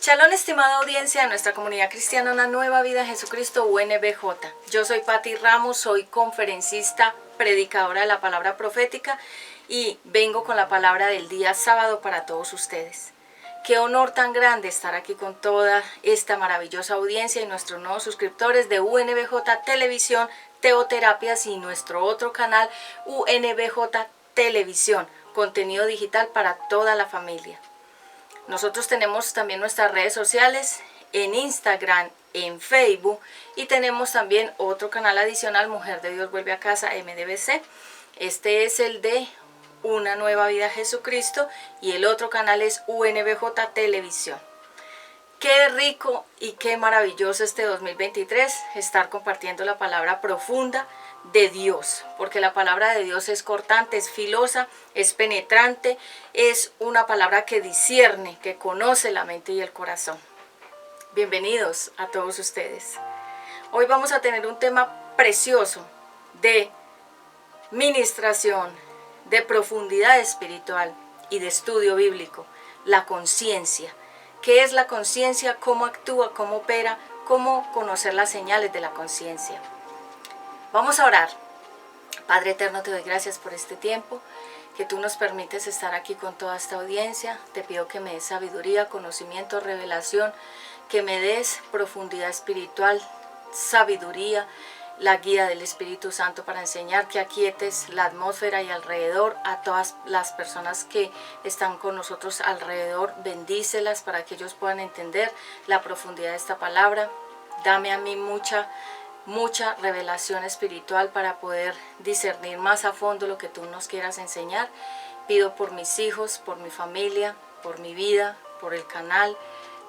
Shalom, estimada audiencia de nuestra comunidad cristiana Una Nueva Vida en Jesucristo UNBJ. Yo soy Patti Ramos, soy conferencista, predicadora de la palabra profética y vengo con la palabra del día sábado para todos ustedes. Qué honor tan grande estar aquí con toda esta maravillosa audiencia y nuestros nuevos suscriptores de UNBJ Televisión, Teoterapias y nuestro otro canal UNBJ Televisión, contenido digital para toda la familia. Nosotros tenemos también nuestras redes sociales en Instagram, en Facebook y tenemos también otro canal adicional, Mujer de Dios Vuelve a Casa, MDBC. Este es el de Una Nueva Vida Jesucristo y el otro canal es UNBJ Televisión. Qué rico y qué maravilloso este 2023 estar compartiendo la palabra profunda de Dios, porque la palabra de Dios es cortante, es filosa, es penetrante, es una palabra que discierne, que conoce la mente y el corazón. Bienvenidos a todos ustedes. Hoy vamos a tener un tema precioso de ministración, de profundidad espiritual y de estudio bíblico, la conciencia. ¿Qué es la conciencia? ¿Cómo actúa? ¿Cómo opera? ¿Cómo conocer las señales de la conciencia? Vamos a orar. Padre eterno, te doy gracias por este tiempo, que tú nos permites estar aquí con toda esta audiencia. Te pido que me des sabiduría, conocimiento, revelación, que me des profundidad espiritual, sabiduría, la guía del Espíritu Santo para enseñar, que aquietes la atmósfera y alrededor a todas las personas que están con nosotros alrededor. Bendícelas para que ellos puedan entender la profundidad de esta palabra. Dame a mí mucha revelación espiritual para poder discernir más a fondo lo que tú nos quieras enseñar. Pido por mis hijos, por mi familia, por mi vida, por el canal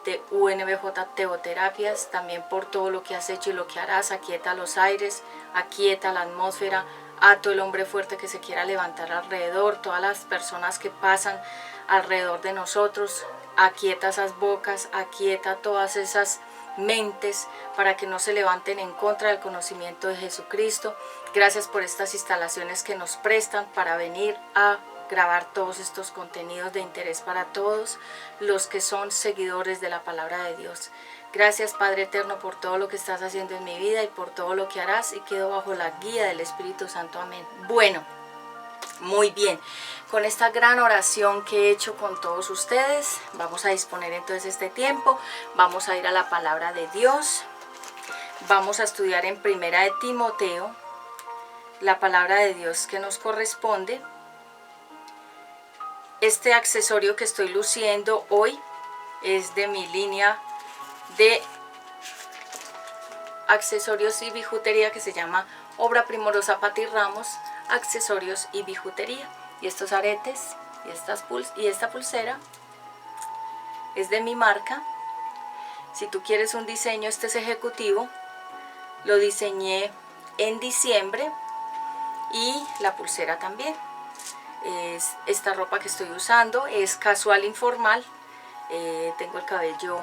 de UNBJ Teoterapias, también por todo lo que has hecho y lo que harás. Aquieta los aires, aquieta la atmósfera, ato el hombre fuerte que se quiera levantar alrededor, todas las personas que pasan alrededor de nosotros. Aquieta esas bocas, aquieta todas esas mentes para que no se levanten en contra del conocimiento de Jesucristo. Gracias por estas instalaciones que nos prestan para venir a grabar todos estos contenidos de interés para todos los que son seguidores de la palabra de Dios. Gracias, Padre eterno, por todo lo que estás haciendo en mi vida y por todo lo que harás, y quedo bajo la guía del Espíritu Santo. Amén. Bueno, muy bien, con esta gran oración que he hecho con todos ustedes, vamos a disponer entonces este tiempo. Vamos a ir a la palabra de Dios. Vamos a estudiar en Primera de Timoteo la palabra de Dios que nos corresponde. Este accesorio que estoy luciendo hoy es de mi línea de accesorios y bijutería que se llama Obra Primorosa Patti Ramos, accesorios y bijutería. Y estos aretes y esta pulsera es de mi marca. Si tú quieres un diseño, este es ejecutivo, lo diseñé en diciembre, y la pulsera también. Esta ropa que estoy usando es casual informal. Tengo el cabello,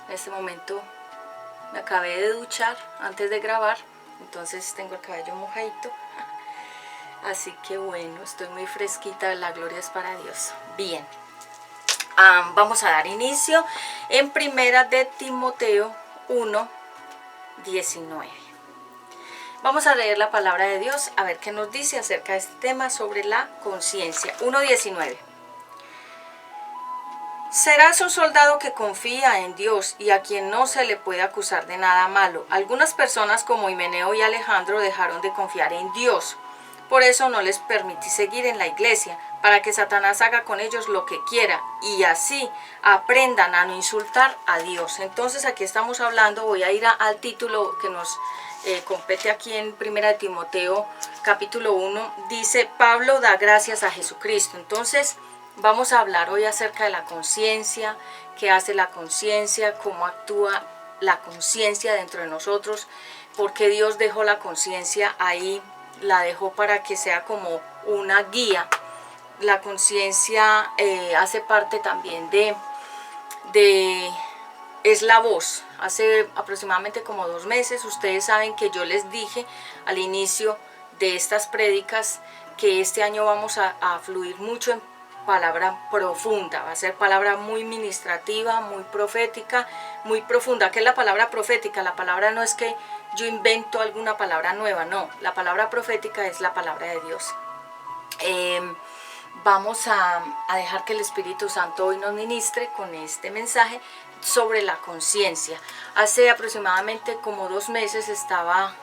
en este momento me acabé de duchar antes de grabar, entonces tengo el cabello mojadito. Así que bueno, estoy muy fresquita, la gloria es para Dios. Bien, vamos a dar inicio en Primera de Timoteo 1:19. Vamos a leer la palabra de Dios, a ver qué nos dice acerca de este tema sobre la conciencia. 1:19. Serás un soldado que confía en Dios y a quien no se le puede acusar de nada malo. Algunas personas como Himeneo y Alejandro dejaron de confiar en Dios. Por eso no les permití seguir en la iglesia, para que Satanás haga con ellos lo que quiera y así aprendan a no insultar a Dios. Entonces aquí estamos hablando, voy a ir al título que nos compete aquí en 1 Timoteo capítulo 1, dice: Pablo da gracias a Jesucristo. Entonces vamos a hablar hoy acerca de la conciencia, qué hace la conciencia, cómo actúa la conciencia dentro de nosotros, por qué Dios dejó la conciencia ahí, la dejó para que sea como una guía. La conciencia hace parte también es la voz. Hace aproximadamente como 2 meses, ustedes saben que yo les dije al inicio de estas prédicas que este año vamos a fluir mucho en palabra profunda, va a ser palabra muy ministrativa, muy profética, muy profunda. ¿Qué es la palabra profética? La palabra no es que yo invento alguna palabra nueva, no, la palabra profética es la palabra de Dios. Vamos a dejar que el Espíritu Santo hoy nos ministre con este mensaje sobre la conciencia. Hace aproximadamente como 2 meses estaba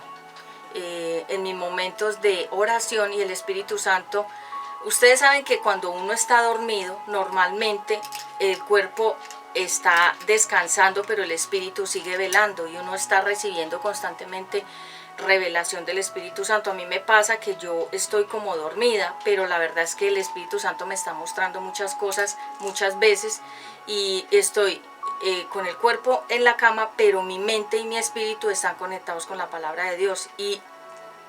en mis momentos de oración y el Espíritu Santo, ustedes saben que cuando uno está dormido, normalmente el cuerpo está descansando, pero el Espíritu sigue velando y uno está recibiendo constantemente revelación del Espíritu Santo. A mí me pasa que yo estoy como dormida, pero la verdad es que el Espíritu Santo me está mostrando muchas cosas muchas veces y estoy con el cuerpo en la cama, pero mi mente y mi espíritu están conectados con la palabra de Dios. Y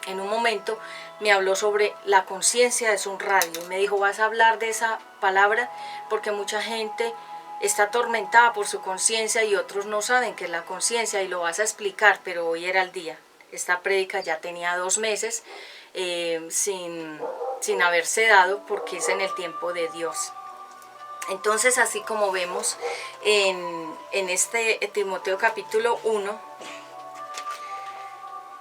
en un momento me habló sobre la conciencia es un radio y me dijo, vas a hablar de esa palabra porque mucha gente está atormentada por su conciencia y otros no saben qué es la conciencia y lo vas a explicar, pero hoy era el día. Esta prédica ya tenía 2 meses sin haberse dado porque es en el tiempo de Dios. Entonces, así como vemos en este Timoteo capítulo 1,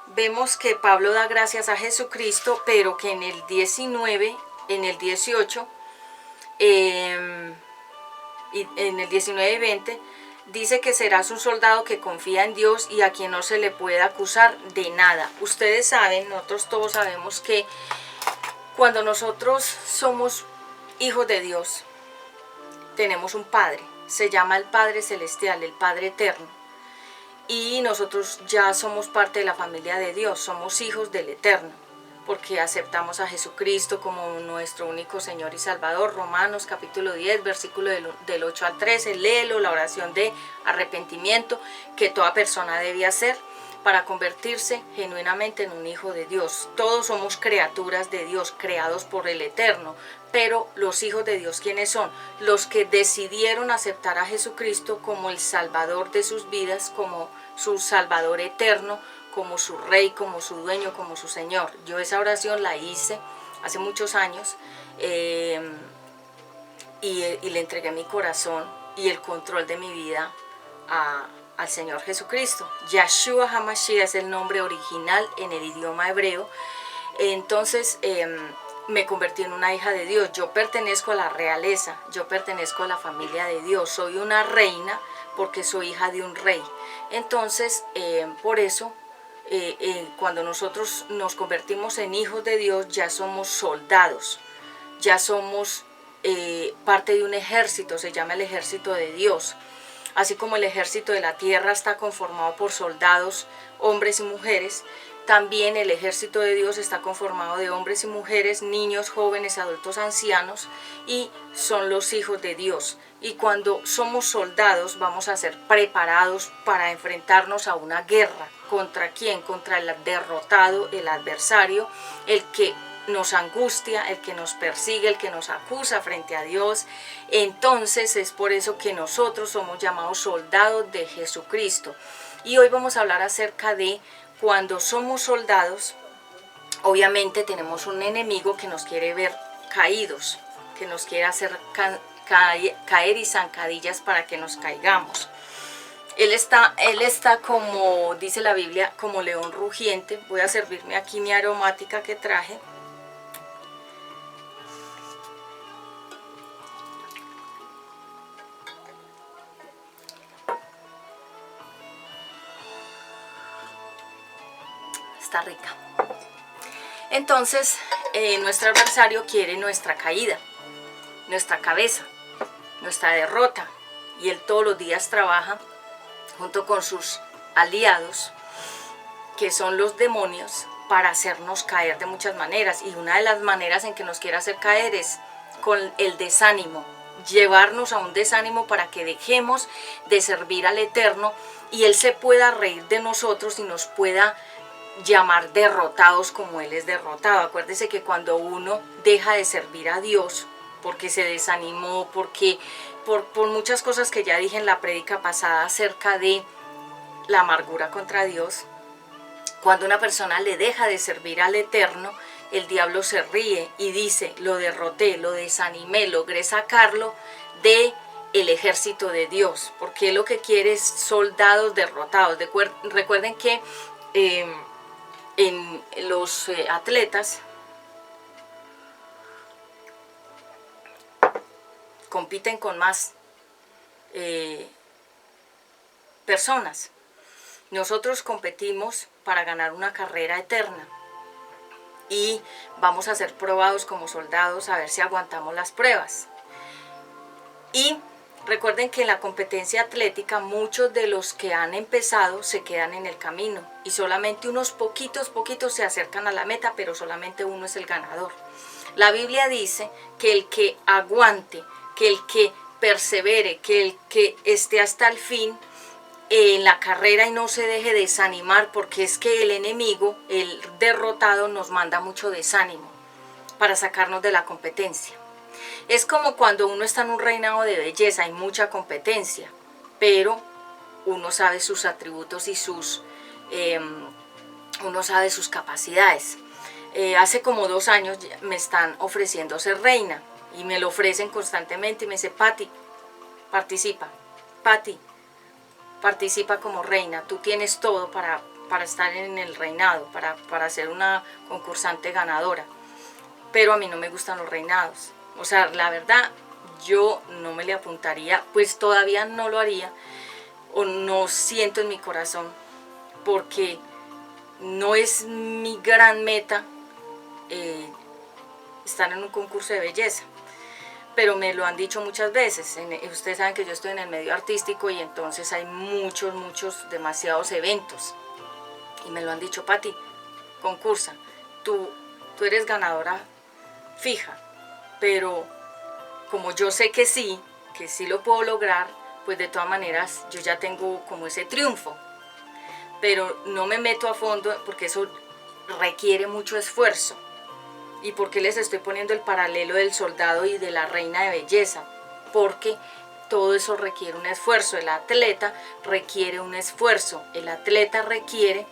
vemos que Pablo da gracias a Jesucristo, pero que en el 19, en el 18, y en el 19 y 20, dice que serás un soldado que confía en Dios y a quien no se le puede acusar de nada. Ustedes saben, nosotros todos sabemos que cuando nosotros somos hijos de Dios, tenemos un Padre, se llama el Padre Celestial, el Padre Eterno. Y nosotros ya somos parte de la familia de Dios, somos hijos del Eterno, porque aceptamos a Jesucristo como nuestro único Señor y Salvador. Romanos capítulo 10, versículo del 8 al 13, léelo, la oración de arrepentimiento que toda persona debe hacer para convertirse genuinamente en un hijo de Dios. Todos somos criaturas de Dios, creados por el Eterno, pero los hijos de Dios, ¿quiénes son? Los que decidieron aceptar a Jesucristo como el Salvador de sus vidas, como su Salvador eterno, como su Rey, como su Dueño, como su Señor. Yo esa oración la hice hace muchos años y le entregué mi corazón y el control de mi vida al Señor Jesucristo. Yahshua HaMashiach es el nombre original en el idioma hebreo. Entonces me convertí en una hija de Dios. Yo pertenezco a la realeza, yo pertenezco a la familia de Dios. Soy una reina porque soy hija de un rey. Entonces por eso cuando nosotros nos convertimos en hijos de Dios, ya somos soldados, ya somos parte de un ejército, se llama el ejército de Dios. Así como el ejército de la tierra está conformado por soldados, hombres y mujeres, también el ejército de Dios está conformado de hombres y mujeres, niños, jóvenes, adultos, ancianos, y son los hijos de Dios. Y cuando somos soldados vamos a ser preparados para enfrentarnos a una guerra. ¿Contra quién? Contra el derrotado, el adversario, el que nos angustia, el que nos persigue, el que nos acusa frente a Dios. Entonces es por eso que nosotros somos llamados soldados de Jesucristo. Y hoy vamos a hablar acerca de cuando somos soldados, obviamente tenemos un enemigo que nos quiere ver caídos, que nos quiere hacer caer y zancadillas para que nos caigamos. Él está como dice la Biblia, como león rugiente. Voy a servirme aquí mi aromática que traje. Está rica. Entonces nuestro adversario quiere nuestra caída, nuestra cabeza, nuestra derrota, y él todos los días trabaja junto con sus aliados, que son los demonios, para hacernos caer de muchas maneras. Y una de las maneras en que nos quiere hacer caer es con el desánimo, llevarnos a un desánimo para que dejemos de servir al Eterno y él se pueda reír de nosotros y nos pueda llamar derrotados como él es derrotado. Acuérdese que cuando uno deja de servir a Dios porque se desanimó, porque por muchas cosas que ya dije en la prédica pasada acerca de la amargura contra Dios, cuando una persona le deja de servir al Eterno, el diablo se ríe y dice, lo derroté, lo desanimé, logré sacarlo de el ejército de Dios, porque él lo que quiere es soldados derrotados. Recuerden que en los atletas compiten con más personas. Nosotros competimos para ganar una carrera eterna y vamos a ser probados como soldados a ver si aguantamos las pruebas. Y recuerden que en la competencia atlética muchos de los que han empezado se quedan en el camino y solamente unos poquitos se acercan a la meta, pero solamente uno es el ganador. La Biblia dice que el que aguante, que el que persevere, que el que esté hasta el fin en la carrera y no se deje desanimar, porque es que el enemigo, el derrotado, nos manda mucho desánimo para sacarnos de la competencia. Es como cuando uno está en un reinado de belleza, hay mucha competencia, pero uno sabe sus atributos y uno sabe sus capacidades. Hace como 2 años me están ofreciendo ser reina y me lo ofrecen constantemente y me dice, Pati, participa, Pati, participa como reina, tú tienes todo para estar en el reinado, para ser una concursante ganadora, pero a mí no me gustan los reinados. O sea, la verdad, yo no me le apuntaría, pues todavía no lo haría, o no siento en mi corazón, porque no es mi gran meta estar en un concurso de belleza. Pero me lo han dicho muchas veces. Ustedes saben que yo estoy en el medio artístico y entonces hay muchos, demasiados eventos. Y me lo han dicho, Pati, concursa, tú eres ganadora fija. Pero como yo sé que sí lo puedo lograr, pues de todas maneras yo ya tengo como ese triunfo. Pero no me meto a fondo porque eso requiere mucho esfuerzo. ¿Y por qué les estoy poniendo el paralelo del soldado y de la reina de belleza? Porque todo eso requiere un esfuerzo. El atleta requiere un esfuerzo. El atleta requiere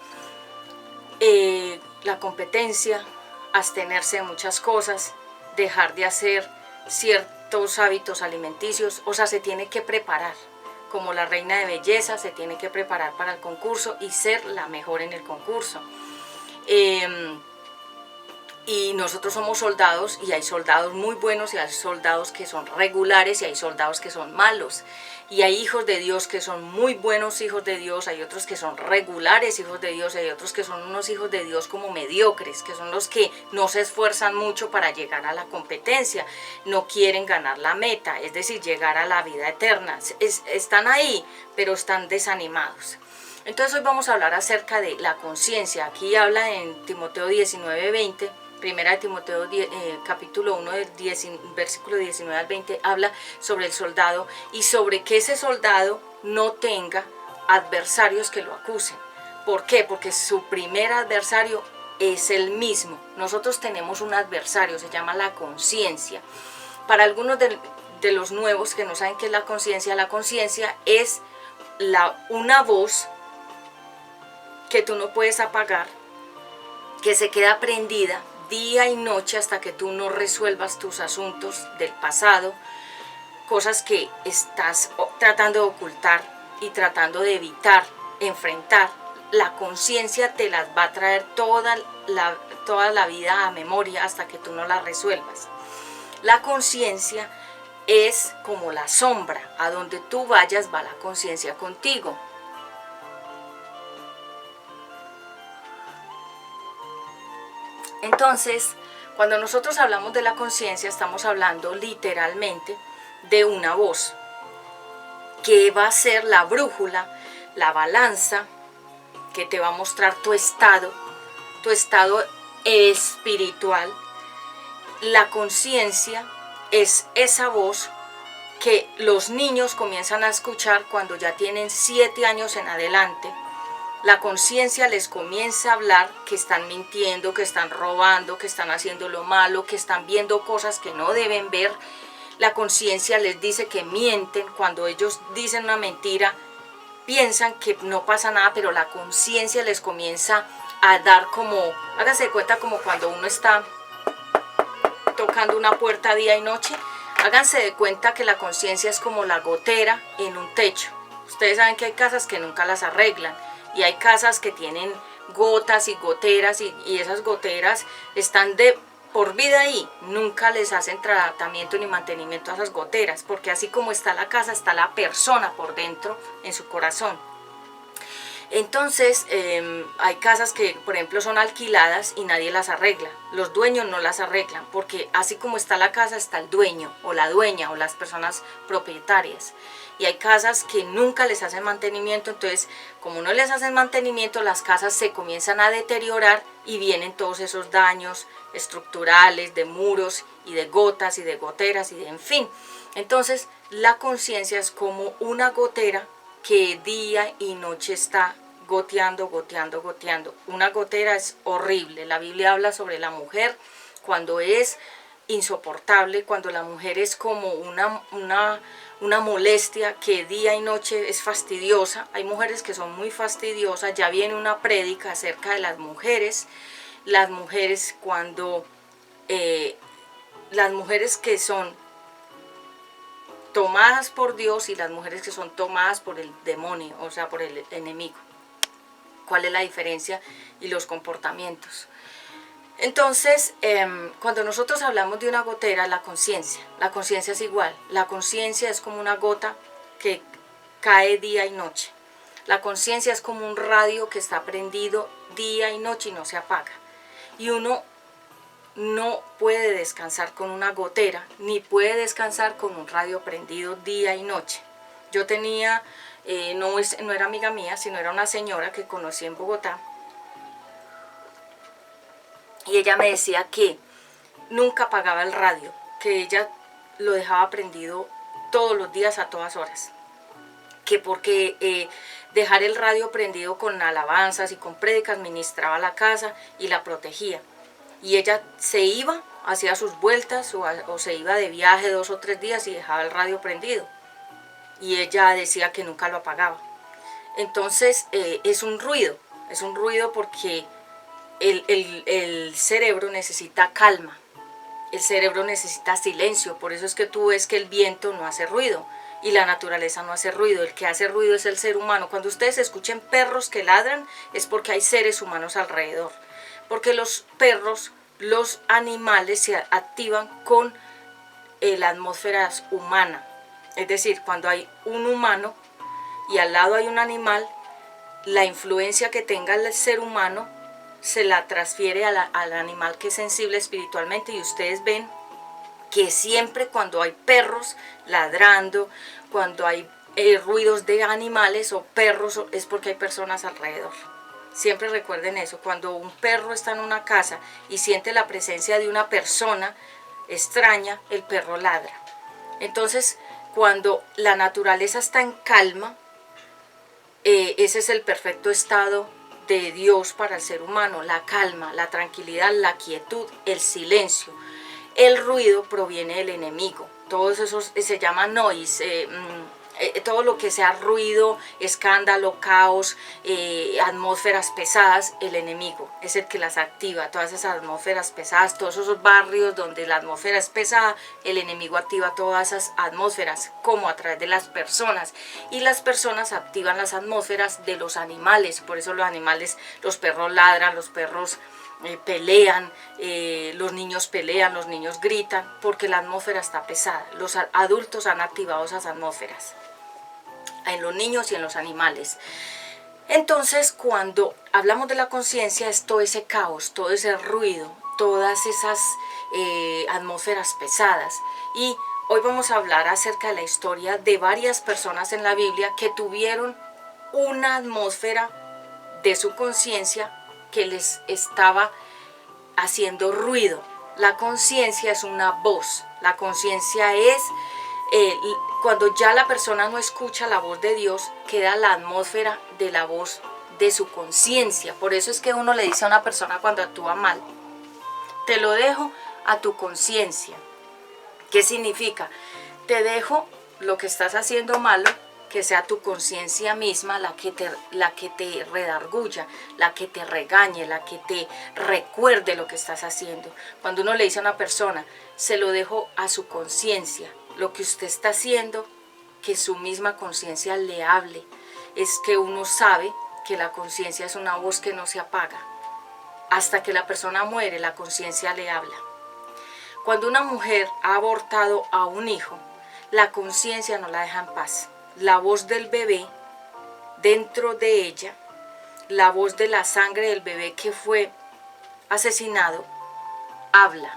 la competencia, abstenerse de muchas cosas, dejar de hacer ciertos hábitos alimenticios. O sea, se tiene que preparar. Como la reina de belleza se tiene que preparar para el concurso y ser la mejor en el concurso. Y nosotros somos soldados y hay soldados muy buenos y hay soldados que son regulares y hay soldados que son malos. Y hay hijos de Dios que son muy buenos hijos de Dios, hay otros que son regulares hijos de Dios, hay otros que son unos hijos de Dios como mediocres, que son los que no se esfuerzan mucho para llegar a la competencia, no quieren ganar la meta, es decir, llegar a la vida eterna. Están ahí, pero están desanimados. Entonces hoy vamos a hablar acerca de la conciencia. Aquí habla en Timoteo 19:20. Primera de Timoteo capítulo 1, versículo 19 al 20, habla sobre el soldado y sobre que ese soldado no tenga adversarios que lo acusen. ¿Por qué? Porque su primer adversario es el mismo. Nosotros tenemos un adversario, se llama la conciencia. Para algunos de los nuevos que no saben qué es la conciencia es una voz que tú no puedes apagar, que se queda prendida día y noche hasta que tú no resuelvas tus asuntos del pasado, cosas que estás tratando de ocultar y tratando de evitar, enfrentar. La conciencia te las va a traer toda la vida a memoria hasta que tú no la resuelvas. La conciencia es como la sombra, a donde tú vayas va la conciencia contigo. Entonces, cuando nosotros hablamos de la conciencia, estamos hablando literalmente de una voz que va a ser la brújula, la balanza, que te va a mostrar tu estado espiritual. La conciencia es esa voz que los niños comienzan a escuchar cuando ya tienen 7 años en adelante. La conciencia les comienza a hablar que están mintiendo, que están robando, que están haciendo lo malo, que están viendo cosas que no deben ver. La conciencia les dice que mienten. Cuando ellos dicen una mentira, piensan que no pasa nada, pero la conciencia les comienza a dar como, hágase de cuenta como cuando uno está tocando una puerta día y noche. Háganse de cuenta que la conciencia es como la gotera en un techo. Ustedes saben que hay casas que nunca las arreglan y hay casas que tienen gotas y goteras y esas goteras están de por vida ahí, nunca les hacen tratamiento ni mantenimiento a esas goteras, porque así como está la casa, está la persona por dentro en su corazón. Entonces hay casas que por ejemplo son alquiladas y nadie las arregla, los dueños no las arreglan, porque así como está la casa está el dueño o la dueña o las personas propietarias. Y hay casas que nunca les hacen mantenimiento, entonces como no les hacen mantenimiento, las casas se comienzan a deteriorar y vienen todos esos daños estructurales de muros y de gotas y de goteras y de en fin. Entonces la conciencia es como una gotera que día y noche está goteando, goteando, goteando. Una gotera es horrible. La Biblia habla sobre la mujer cuando es insoportable, cuando la mujer es como una molestia que día y noche es fastidiosa. Hay mujeres que son muy fastidiosas. Ya viene una prédica acerca de las mujeres cuando las mujeres que son tomadas por Dios y las mujeres que son tomadas por el demonio, o sea, por el enemigo. ¿Cuál es la diferencia y los comportamientos? Entonces, cuando nosotros hablamos de una gotera, la conciencia es igual. La conciencia es como una gota que cae día y noche. La conciencia es como un radio que está prendido día y noche y no se apaga. Y uno no puede descansar con una gotera, ni puede descansar con un radio prendido día y noche. Yo tenía, no era amiga mía, sino era una señora que conocí en Bogotá, y ella me decía que nunca apagaba el radio, que ella lo dejaba prendido todos los días a todas horas, que porque dejar el radio prendido con alabanzas y con prédicas ministraba la casa y la protegía. Y ella se iba, hacía sus vueltas o se iba de viaje 2 o 3 días y dejaba el radio prendido. Y ella decía que nunca lo apagaba. Entonces es un ruido porque el cerebro necesita calma, el cerebro necesita silencio. Por eso es que tú ves que el viento no hace ruido y la naturaleza no hace ruido. El que hace ruido es el ser humano. Cuando ustedes escuchen perros que ladran es porque hay seres humanos alrededor. Porque los perros, los animales se activan con la atmósfera humana. Es decir, cuando hay un humano y al lado hay un animal, la influencia que tenga el ser humano se la transfiere al animal que es sensible espiritualmente. Y ustedes ven que siempre cuando hay perros ladrando, cuando hay ruidos de animales o perros, es porque hay personas alrededor. Siempre recuerden eso, cuando un perro está en una casa y siente la presencia de una persona extraña, el perro ladra. Entonces, cuando la naturaleza está en calma, ese es el perfecto estado de Dios para el ser humano, la calma, la tranquilidad, la quietud, el silencio. El ruido proviene del enemigo, todos esos se llama noise, todo lo que sea ruido, escándalo, caos, atmósferas pesadas, el enemigo es el que las activa. Todas esas atmósferas pesadas, todos esos barrios donde la atmósfera es pesada, el enemigo activa todas esas atmósferas, como a través de las personas, y las personas activan las atmósferas de los animales. Por eso los animales, los perros ladran, los perros pelean, los niños pelean, los niños gritan, porque la atmósfera está pesada. Los adultos han activado esas atmósferas en los niños y en los animales. Entonces, cuando hablamos de la conciencia, es todo ese caos, todo ese ruido, todas esas atmósferas pesadas. Y hoy vamos a hablar acerca de la historia de varias personas en la Biblia que tuvieron una atmósfera de su conciencia que les estaba haciendo ruido. La conciencia es una voz. La conciencia es cuando ya la persona no escucha la voz de Dios, queda la atmósfera de la voz de su conciencia. Por eso es que uno le dice a una persona cuando actúa mal, te lo dejo a tu conciencia. ¿Qué significa? Te dejo lo que estás haciendo malo que sea tu conciencia misma la que te redarguya, la que te regañe, la que te recuerde lo que estás haciendo. Cuando uno le dice a una persona, se lo dejo a su conciencia, lo que usted está haciendo, que su misma conciencia le hable. Es que uno sabe que la conciencia es una voz que no se apaga. Hasta que la persona muere, la conciencia le habla. Cuando una mujer ha abortado a un hijo, la conciencia no la deja en paz. La voz del bebé dentro de ella, la voz de la sangre del bebé que fue asesinado, habla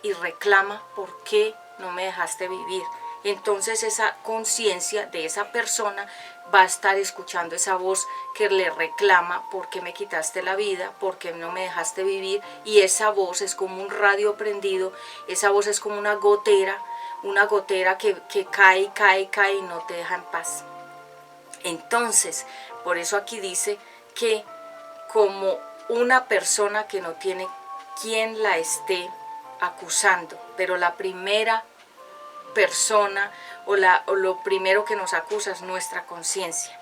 y reclama: ¿por qué no me dejaste vivir? Entonces esa conciencia de esa persona va a estar escuchando esa voz que le reclama: ¿por qué me quitaste la vida? ¿Por qué no me dejaste vivir? Y esa voz es como un radio prendido, esa voz es como una gotera que cae y no te deja en paz. Entonces, por eso aquí dice que como una persona que no tiene quien la esté acusando, pero la primera persona o lo primero que nos acusa es nuestra conciencia.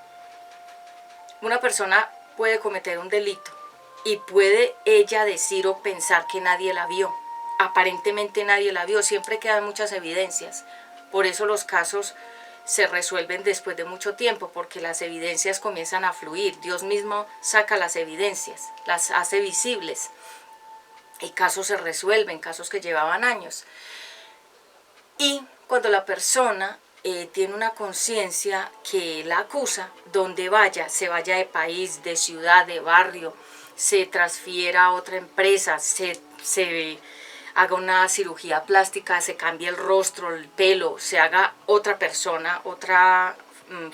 Una persona puede cometer un delito y puede ella decir o pensar que nadie la vio. Aparentemente nadie la vio, siempre quedan muchas evidencias. Por eso los casos se resuelven después de mucho tiempo, porque las evidencias comienzan a fluir. Dios mismo saca las evidencias, las hace visibles. Y casos se resuelven, casos que llevaban años. Y cuando la persona tiene una conciencia que la acusa, donde vaya, se vaya de país, de ciudad, de barrio, se transfiera a otra empresa, se haga una cirugía plástica, se cambie el rostro, el pelo, se haga otra persona, otra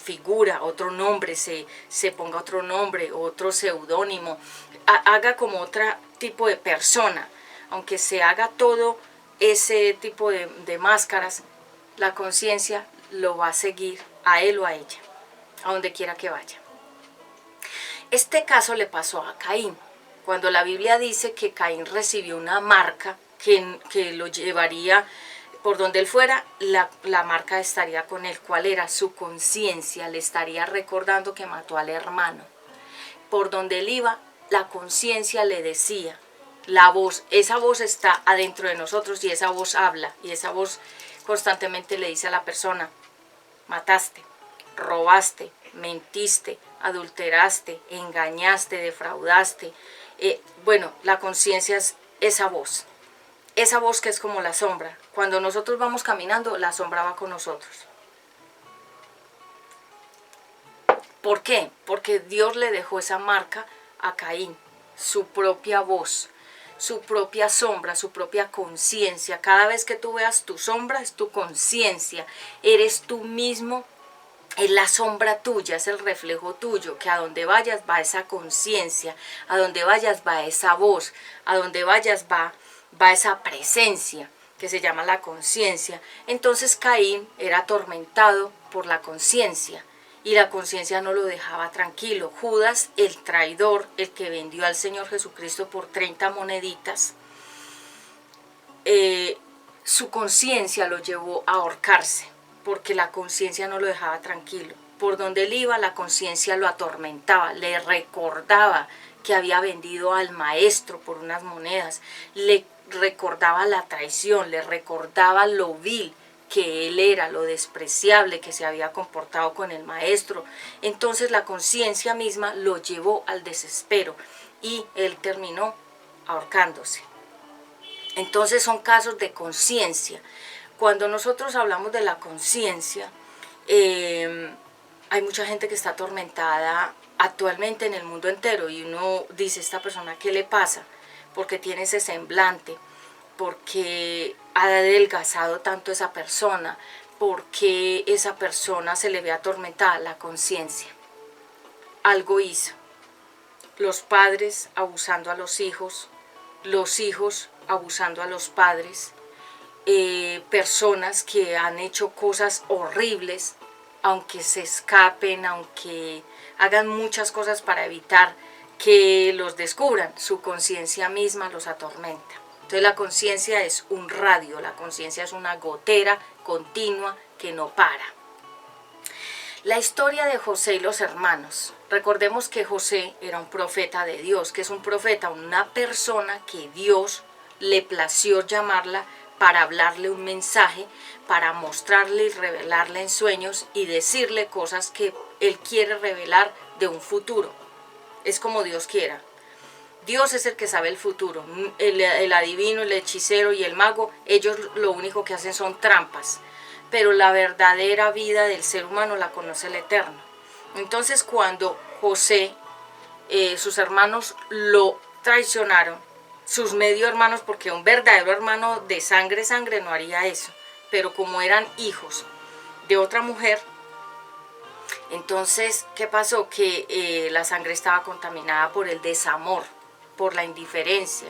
figura, otro nombre, se ponga otro nombre, otro seudónimo, haga como otro tipo de persona, aunque se haga todo ese tipo de máscaras, la conciencia lo va a seguir a él o a ella, a donde quiera que vaya. Este caso le pasó a Caín, cuando la Biblia dice que Caín recibió una marca que lo llevaría por donde él fuera, la marca estaría con él. ¿Cuál era? Su conciencia le estaría recordando que mató al hermano. Por donde él iba, la conciencia le decía, la voz, esa voz está adentro de nosotros y esa voz habla, y esa voz constantemente le dice a la persona: mataste, robaste, mentiste, adulteraste, engañaste, defraudaste. Bueno, la conciencia es esa voz que es como la sombra. Cuando nosotros vamos caminando, la sombra va con nosotros. ¿Por qué? Porque Dios le dejó esa marca a Caín, su propia voz, su propia sombra, su propia conciencia. Cada vez que tú veas tu sombra, es tu conciencia, eres tú mismo, es la sombra tuya, es el reflejo tuyo, que a donde vayas va esa conciencia, a donde vayas va esa voz, a donde vayas va esa presencia que se llama la conciencia. Entonces Caín era atormentado por la conciencia y la conciencia no lo dejaba tranquilo. Judas, el traidor, el que vendió al Señor Jesucristo por 30 moneditas, su conciencia lo llevó a ahorcarse, porque la conciencia no lo dejaba tranquilo. Por donde él iba, la conciencia lo atormentaba, le recordaba que había vendido al maestro por unas monedas, le recordaba la traición, le recordaba lo vil que él era, lo despreciable que se había comportado con el maestro. Entonces la conciencia misma lo llevó al desespero y él terminó ahorcándose. Entonces son casos de conciencia. Cuando nosotros hablamos de la conciencia, hay mucha gente que está atormentada actualmente en el mundo entero y uno dice: esta persona, ¿qué le pasa? Porque tiene ese semblante, porque ha adelgazado tanto esa persona, porque esa persona se le ve atormentada. La conciencia algo hizo. Los padres abusando a los hijos abusando a los padres, personas que han hecho cosas horribles, aunque se escapen, aunque hagan muchas cosas para evitar que los descubran, su conciencia misma los atormenta. Entonces la conciencia es un radio, la conciencia es una gotera continua que no para. La historia de José y los hermanos. Recordemos que José era un profeta de Dios, que es un profeta, una persona que Dios le plació llamarla para hablarle un mensaje, para mostrarle y revelarle en sueños y decirle cosas que Él quiere revelar de un futuro. Es como Dios quiera. Dios es el que sabe el futuro. El adivino, el hechicero y el mago, ellos lo único que hacen son trampas. Pero la verdadera vida del ser humano la conoce el Eterno. Entonces cuando José, sus hermanos lo traicionaron, sus medio hermanos, porque un verdadero hermano de sangre no haría eso, pero como eran hijos de otra mujer, entonces, ¿qué pasó? Que la sangre estaba contaminada por el desamor, por la indiferencia,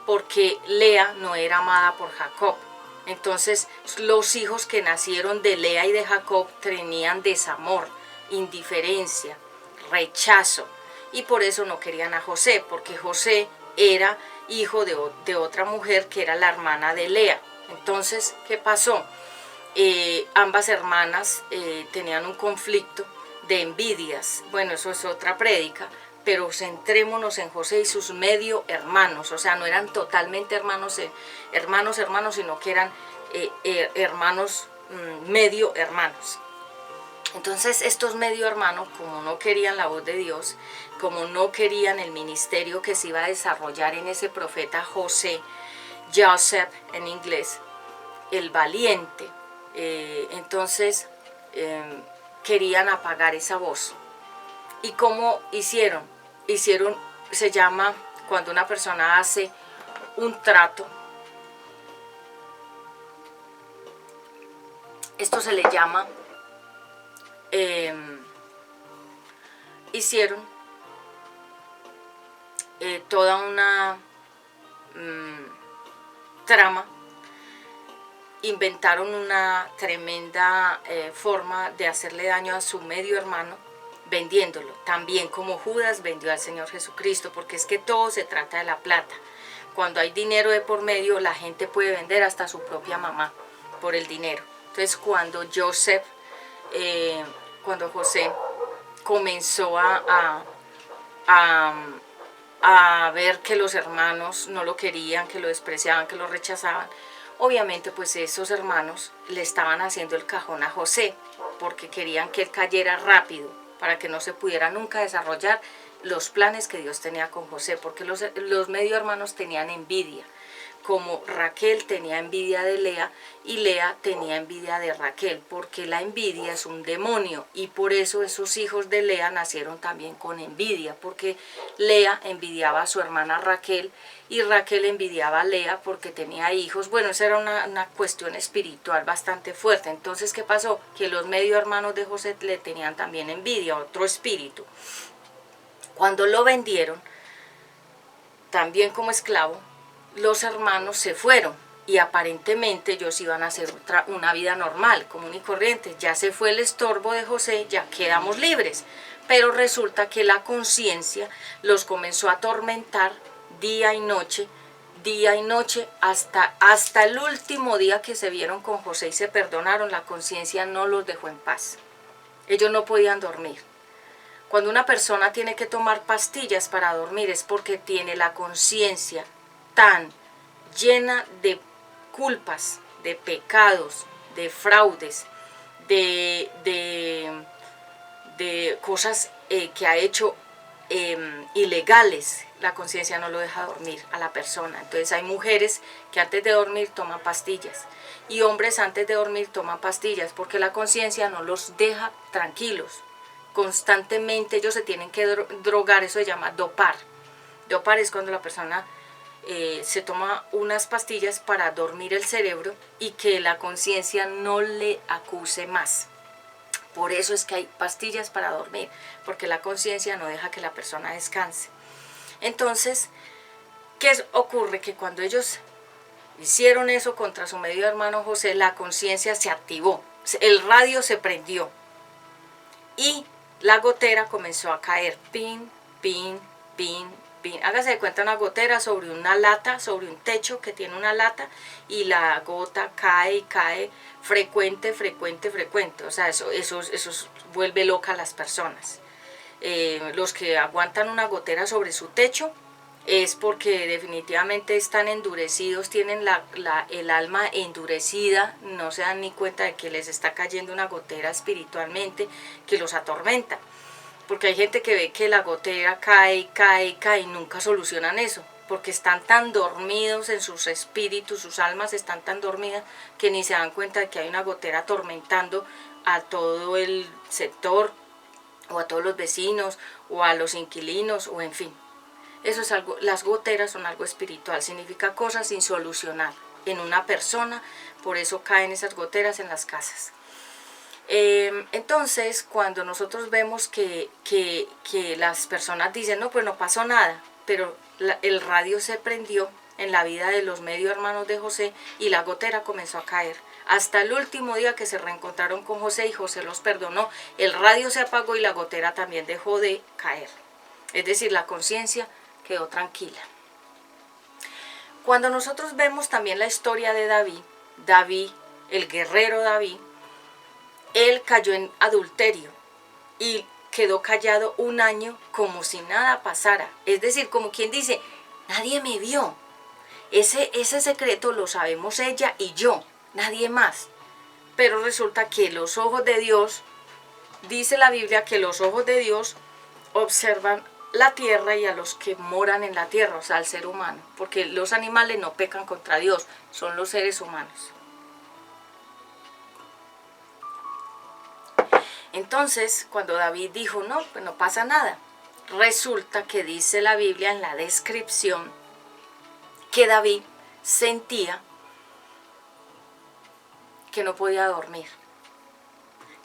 porque Lea no era amada por Jacob. Entonces, los hijos que nacieron de Lea y de Jacob tenían desamor, indiferencia, rechazo, y por eso no querían a José, porque José era hijo de otra mujer que era la hermana de Lea. Entonces, ¿qué pasó? Ambas hermanas tenían un conflicto de envidias. Bueno, eso es otra prédica, pero centrémonos en José y sus medio hermanos. O sea, no eran totalmente hermanos, sino que eran hermanos, medio hermanos. Entonces estos medio hermanos, como no querían la voz de Dios, como no querían el ministerio que se iba a desarrollar en ese profeta José, Joseph en inglés, el valiente, entonces querían apagar esa voz. ¿Y cómo hicieron? Se llama, cuando una persona hace un trato, esto se le llama, hicieron toda una trama, inventaron una tremenda forma de hacerle daño a su medio hermano, vendiéndolo, también como Judas vendió al Señor Jesucristo, porque es que todo se trata de la plata. Cuando hay dinero de por medio, la gente puede vender hasta su propia mamá por el dinero. Entonces cuando José comenzó a ver que los hermanos no lo querían, que lo despreciaban, que lo rechazaban, obviamente pues esos hermanos le estaban haciendo el cajón a José, porque querían que él cayera rápido, para que no se pudiera nunca desarrollar los planes que Dios tenía con José, porque los medio hermanos tenían envidia, como Raquel tenía envidia de Lea y Lea tenía envidia de Raquel, porque la envidia es un demonio y por eso esos hijos de Lea nacieron también con envidia, porque Lea envidiaba a su hermana Raquel y Raquel envidiaba a Lea porque tenía hijos. Bueno, esa era una cuestión espiritual bastante fuerte. Entonces, ¿qué pasó? Que los medio hermanos de José le tenían también envidia, otro espíritu. Cuando lo vendieron, también como esclavo, los hermanos se fueron y aparentemente ellos iban a hacer una vida normal, común y corriente. Ya se fue el estorbo de José, ya quedamos libres. Pero resulta que la conciencia los comenzó a atormentar día y noche, hasta el último día que se vieron con José y se perdonaron. La conciencia no los dejó en paz. Ellos no podían dormir. Cuando una persona tiene que tomar pastillas para dormir es porque tiene la conciencia tan llena de culpas, de pecados, de fraudes, de cosas que ha hecho ilegales. La conciencia no lo deja dormir a la persona. Entonces hay mujeres que antes de dormir toman pastillas y hombres antes de dormir toman pastillas porque la conciencia no los deja tranquilos. Constantemente ellos se tienen que drogar, eso se llama dopar. Dopar es cuando la persona se toma unas pastillas para dormir el cerebro y que la conciencia no le acuse más. Por eso es que hay pastillas para dormir, porque la conciencia no deja que la persona descanse. Entonces, ¿qué ocurre? Que cuando ellos hicieron eso contra su medio hermano José, la conciencia se activó, el radio se prendió y la gotera comenzó a caer, pin, pin, pin, Hágase de cuenta una gotera sobre una lata, sobre un techo que tiene una lata, y la gota cae y cae frecuente. O sea, eso vuelve loca a las personas. Los que aguantan una gotera sobre su techo es porque definitivamente están endurecidos, tienen el alma endurecida, no se dan ni cuenta de que les está cayendo una gotera espiritualmente que los atormenta. Porque hay gente que ve que la gotera cae y nunca solucionan eso, porque están tan dormidos en sus espíritus, sus almas están tan dormidas que ni se dan cuenta de que hay una gotera atormentando a todo el sector, o a todos los vecinos, o a los inquilinos, o en fin. Eso es algo, las goteras son algo espiritual, significa cosas sin solucionar en una persona, por eso caen esas goteras en las casas. Entonces, cuando nosotros vemos que las personas dicen, no, pues no pasó nada, pero el radio se prendió en la vida de los medio hermanos de José y la gotera comenzó a caer. Hasta el último día que se reencontraron con José y José los perdonó, el radio se apagó y la gotera también dejó de caer. Es decir, la conciencia quedó tranquila. Cuando nosotros vemos también la historia de David, el guerrero David, él cayó en adulterio y quedó callado un año como si nada pasara. Es decir, como quien dice, nadie me vio. Ese secreto lo sabemos ella y yo, nadie más. Pero resulta que los ojos de Dios, dice la Biblia que los ojos de Dios observan la tierra y a los que moran en la tierra, o sea, al ser humano. Porque los animales no pecan contra Dios, son los seres humanos. Entonces, cuando David dijo, no, pues no pasa nada, resulta que dice la Biblia en la descripción que David sentía que no podía dormir,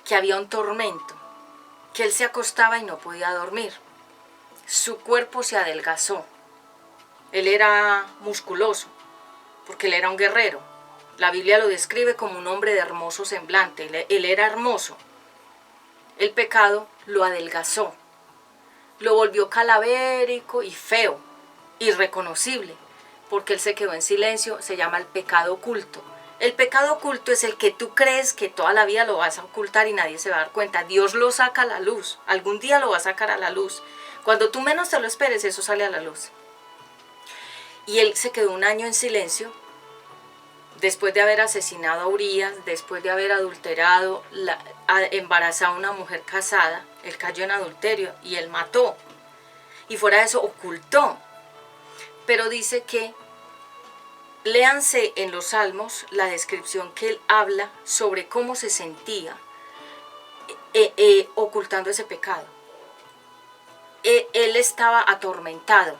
que había un tormento, que él se acostaba y no podía dormir. Su cuerpo se adelgazó. Él era musculoso, porque él era un guerrero. La Biblia lo describe como un hombre de hermoso semblante. Él era hermoso. El pecado lo adelgazó, lo volvió calavérico y feo, irreconocible, porque él se quedó en silencio. Se llama el pecado oculto. El pecado oculto es el que tú crees que toda la vida lo vas a ocultar y nadie se va a dar cuenta. Dios lo saca a la luz, algún día lo va a sacar a la luz. Cuando tú menos te lo esperes, eso sale a la luz. Y él se quedó un año en silencio, después de haber asesinado a Urías, después de haber adulterado, embarazado a una mujer casada. Él cayó en adulterio y él mató. Y fuera de eso, ocultó. Pero dice que, léanse en los Salmos la descripción que él habla sobre cómo se sentía ocultando ese pecado. Él estaba atormentado.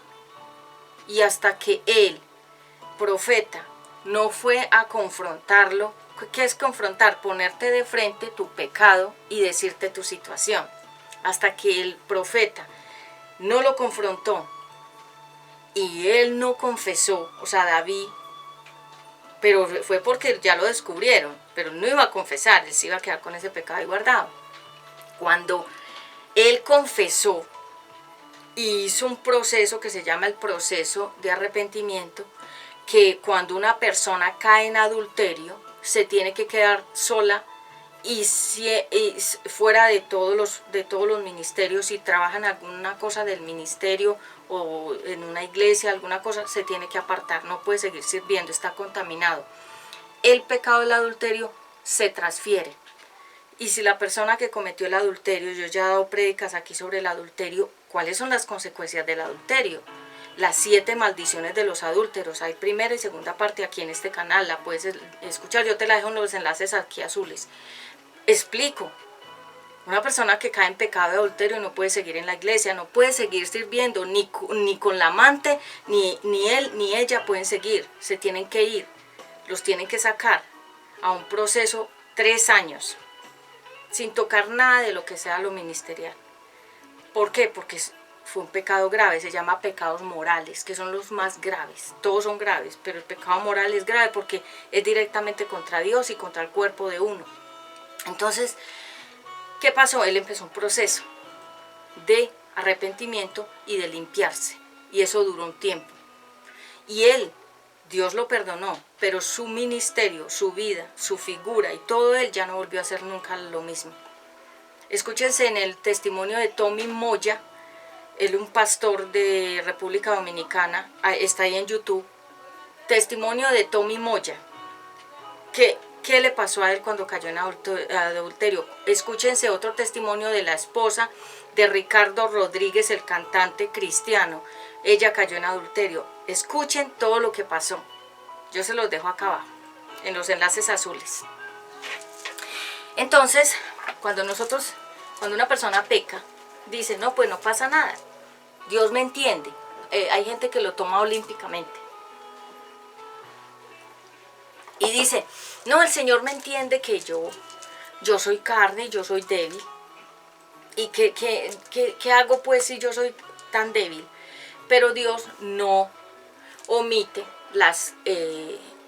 Y hasta que él, profeta, no fue a confrontarlo. ¿Qué es confrontar? Ponerte de frente tu pecado y decirte tu situación. Hasta que el profeta no lo confrontó y él no confesó, o sea, David, pero fue porque ya lo descubrieron, pero no iba a confesar, él se iba a quedar con ese pecado ahí guardado. Cuando él confesó y hizo un proceso que se llama el proceso de arrepentimiento, que cuando una persona cae en adulterio, se tiene que quedar sola y fuera de todos los ministerios. Si trabaja en alguna cosa del ministerio o en una iglesia, alguna cosa, se tiene que apartar, no puede seguir sirviendo, está contaminado. El pecado del adulterio se transfiere. Y si la persona que cometió el adulterio, yo ya he dado prédicas aquí sobre el adulterio, ¿cuáles son las consecuencias del adulterio? Las 7 maldiciones de los adúlteros. Hay primera y segunda parte aquí en este canal, la puedes escuchar, yo te la dejo en los enlaces aquí azules. Explico. Una persona que cae en pecado de adulterio no puede seguir en la iglesia, no puede seguir sirviendo, ni con la amante, ni él ni ella pueden seguir, se tienen que ir, los tienen que sacar a un proceso 3 años, sin tocar nada de lo que sea lo ministerial. ¿Por qué? Porque fue un pecado grave, se llama pecados morales, que son los más graves. Todos son graves, pero el pecado moral es grave porque es directamente contra Dios y contra el cuerpo de uno. Entonces, ¿qué pasó? Él empezó un proceso de arrepentimiento y de limpiarse. y eso duró un tiempo. Y él, Dios lo perdonó, pero su ministerio, su vida, su figura y todo él ya no volvió a hacer nunca lo mismo. Escúchense en el testimonio de Tommy Moya, él un pastor de República Dominicana, está ahí en YouTube. Testimonio de Tommy Moya. ¿Qué le pasó a él cuando cayó en adulterio? Escúchense otro testimonio de la esposa de Ricardo Rodríguez, el cantante cristiano. Ella cayó en adulterio. Escuchen todo lo que pasó. Yo se los dejo acá abajo, en los enlaces azules. Entonces, cuando una persona peca, dice, no, pues no pasa nada. Dios me entiende. Hay gente que lo toma olímpicamente. Y dice, no, el Señor me entiende que yo soy carne, yo soy débil. ¿Y qué hago pues si yo soy tan débil? Pero Dios no omite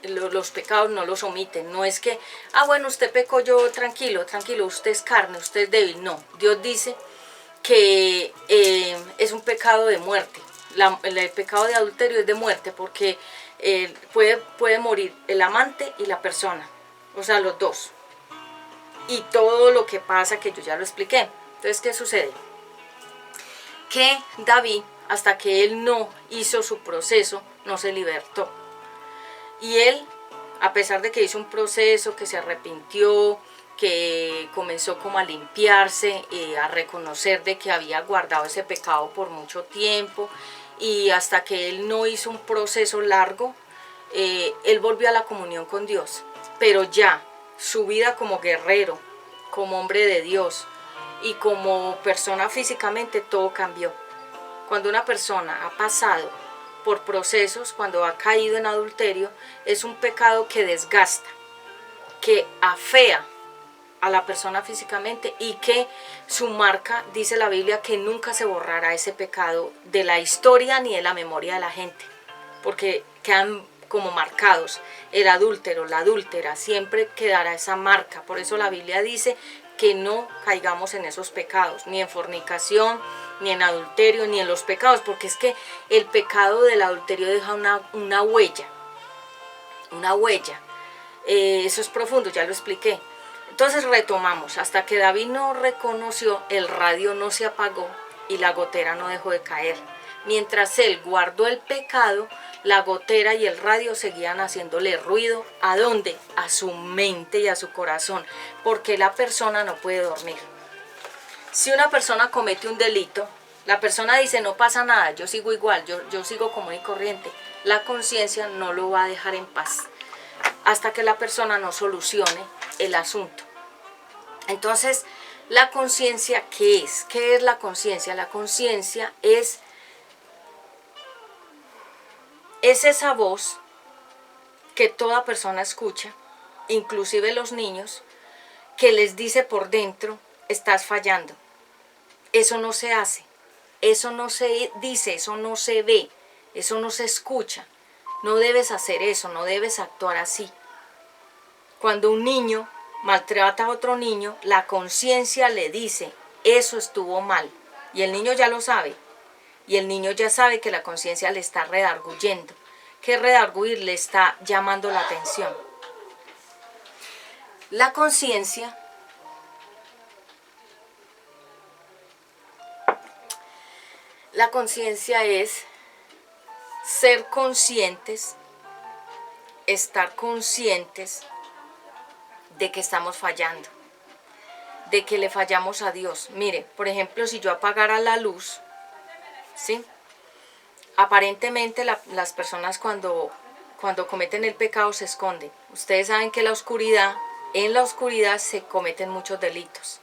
los pecados, no los omite. No es que, bueno, usted pecó, yo tranquilo, usted es carne, usted es débil. No, Dios dice que es un pecado de muerte. El pecado de adulterio es de muerte porque puede morir el amante y la persona, o sea, los dos. Y todo lo que pasa, que yo ya lo expliqué. Entonces, ¿qué sucede? Que David, hasta que él no hizo su proceso, no se libertó. Y él, a pesar de que hizo un proceso, que se arrepintió, que comenzó como a limpiarse, a reconocer de que había guardado ese pecado por mucho tiempo, y hasta que él no hizo un proceso largo, él volvió a la comunión con Dios. Pero ya, su vida como guerrero, como hombre de Dios y como persona físicamente, todo cambió. Cuando una persona ha pasado por procesos, cuando ha caído en adulterio, es un pecado que desgasta, que afea a la persona físicamente y que su marca, dice la Biblia, que nunca se borrará ese pecado de la historia ni de la memoria de la gente, porque quedan como marcados. El adúltero, la adúltera, siempre quedará esa marca. Por eso la Biblia dice que no caigamos en esos pecados, ni en fornicación, ni en adulterio, ni en los pecados, porque es que el pecado del adulterio deja una huella, eso es profundo, ya lo expliqué. Entonces retomamos, hasta que David no reconoció, el radio no se apagó y la gotera no dejó de caer. Mientras él guardó el pecado, la gotera y el radio seguían haciéndole ruido. ¿A dónde? A su mente y a su corazón, porque la persona no puede dormir. Si una persona comete un delito, la persona dice, no pasa nada, yo sigo igual, yo sigo común y corriente. La conciencia no lo va a dejar en paz hasta que la persona no solucione el asunto. Entonces, la conciencia, ¿qué es? ¿Qué es la conciencia? La conciencia es esa voz que toda persona escucha, inclusive los niños, que les dice por dentro, estás fallando. Eso no se hace, eso no se dice, eso no se ve, eso no se escucha. No debes hacer eso, no debes actuar así. Cuando un niño maltrata a otro niño, la conciencia le dice, eso estuvo mal. Y el niño ya lo sabe. Y el niño ya sabe que la conciencia le está redarguyendo. Que redarguir le está llamando la atención. La conciencia es ser conscientes, estar conscientes de que estamos fallando, de que le fallamos a Dios. Mire, por ejemplo, si yo apagara la luz, ¿sí? Aparentemente las personas cuando cometen el pecado se esconden. Ustedes saben que en la oscuridad se cometen muchos delitos.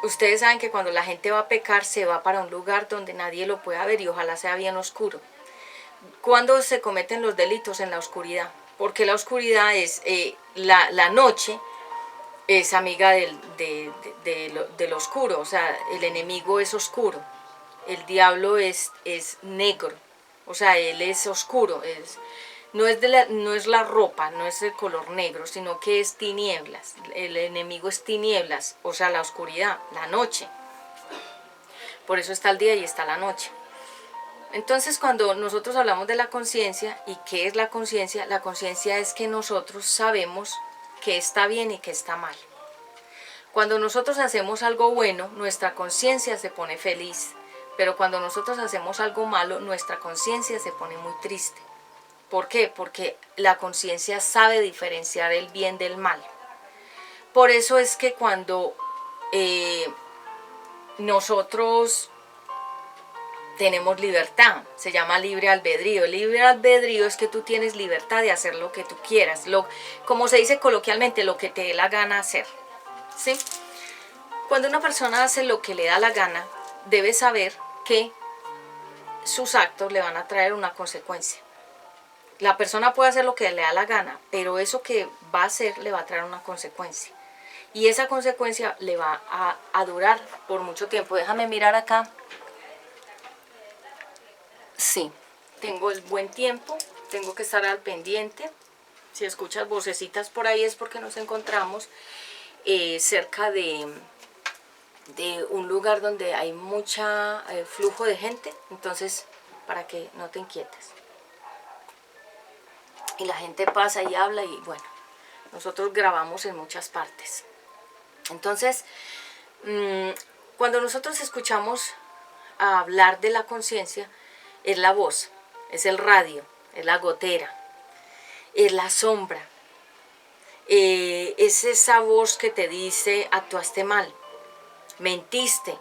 Ustedes saben que cuando la gente va a pecar se va para un lugar donde nadie lo pueda ver y ojalá sea bien oscuro. ¿Cuándo se cometen los delitos? En la oscuridad. Porque la oscuridad es, la noche es amiga del oscuro, o sea, el enemigo es oscuro. El diablo es negro, o sea, él es oscuro, no es la ropa, no es el color negro, sino que es tinieblas. El enemigo es tinieblas, o sea, la oscuridad, la noche. Por eso está el día y está la noche. Entonces, cuando nosotros hablamos de la conciencia, ¿y qué es la conciencia? La conciencia es que nosotros sabemos que está bien y que está mal. Cuando nosotros hacemos algo bueno, nuestra conciencia se pone feliz, pero cuando nosotros hacemos algo malo, nuestra conciencia se pone muy triste. ¿Por qué? Porque la conciencia sabe diferenciar el bien del mal. Por eso es que cuando nosotros tenemos libertad, se llama libre albedrío. El libre albedrío es que tú tienes libertad de hacer lo que tú quieras, como se dice coloquialmente, lo que te dé la gana hacer, ¿sí? Cuando una persona hace lo que le da la gana, debe saber que sus actos le van a traer una consecuencia. La persona puede hacer lo que le da la gana, pero eso que va a hacer le va a traer una consecuencia. Y esa consecuencia le va a durar por mucho tiempo. Déjame mirar acá. Sí, tengo el buen tiempo, tengo que estar al pendiente. Si escuchas vocecitas por ahí es porque nos encontramos cerca de un lugar donde hay mucha flujo de gente, entonces para que no te inquietes. Y la gente pasa y habla y bueno, nosotros grabamos en muchas partes. Entonces, cuando nosotros escuchamos hablar de la conciencia, es la voz, es el radio, es la gotera, es la sombra, es esa voz que te dice actuaste mal, mentiste,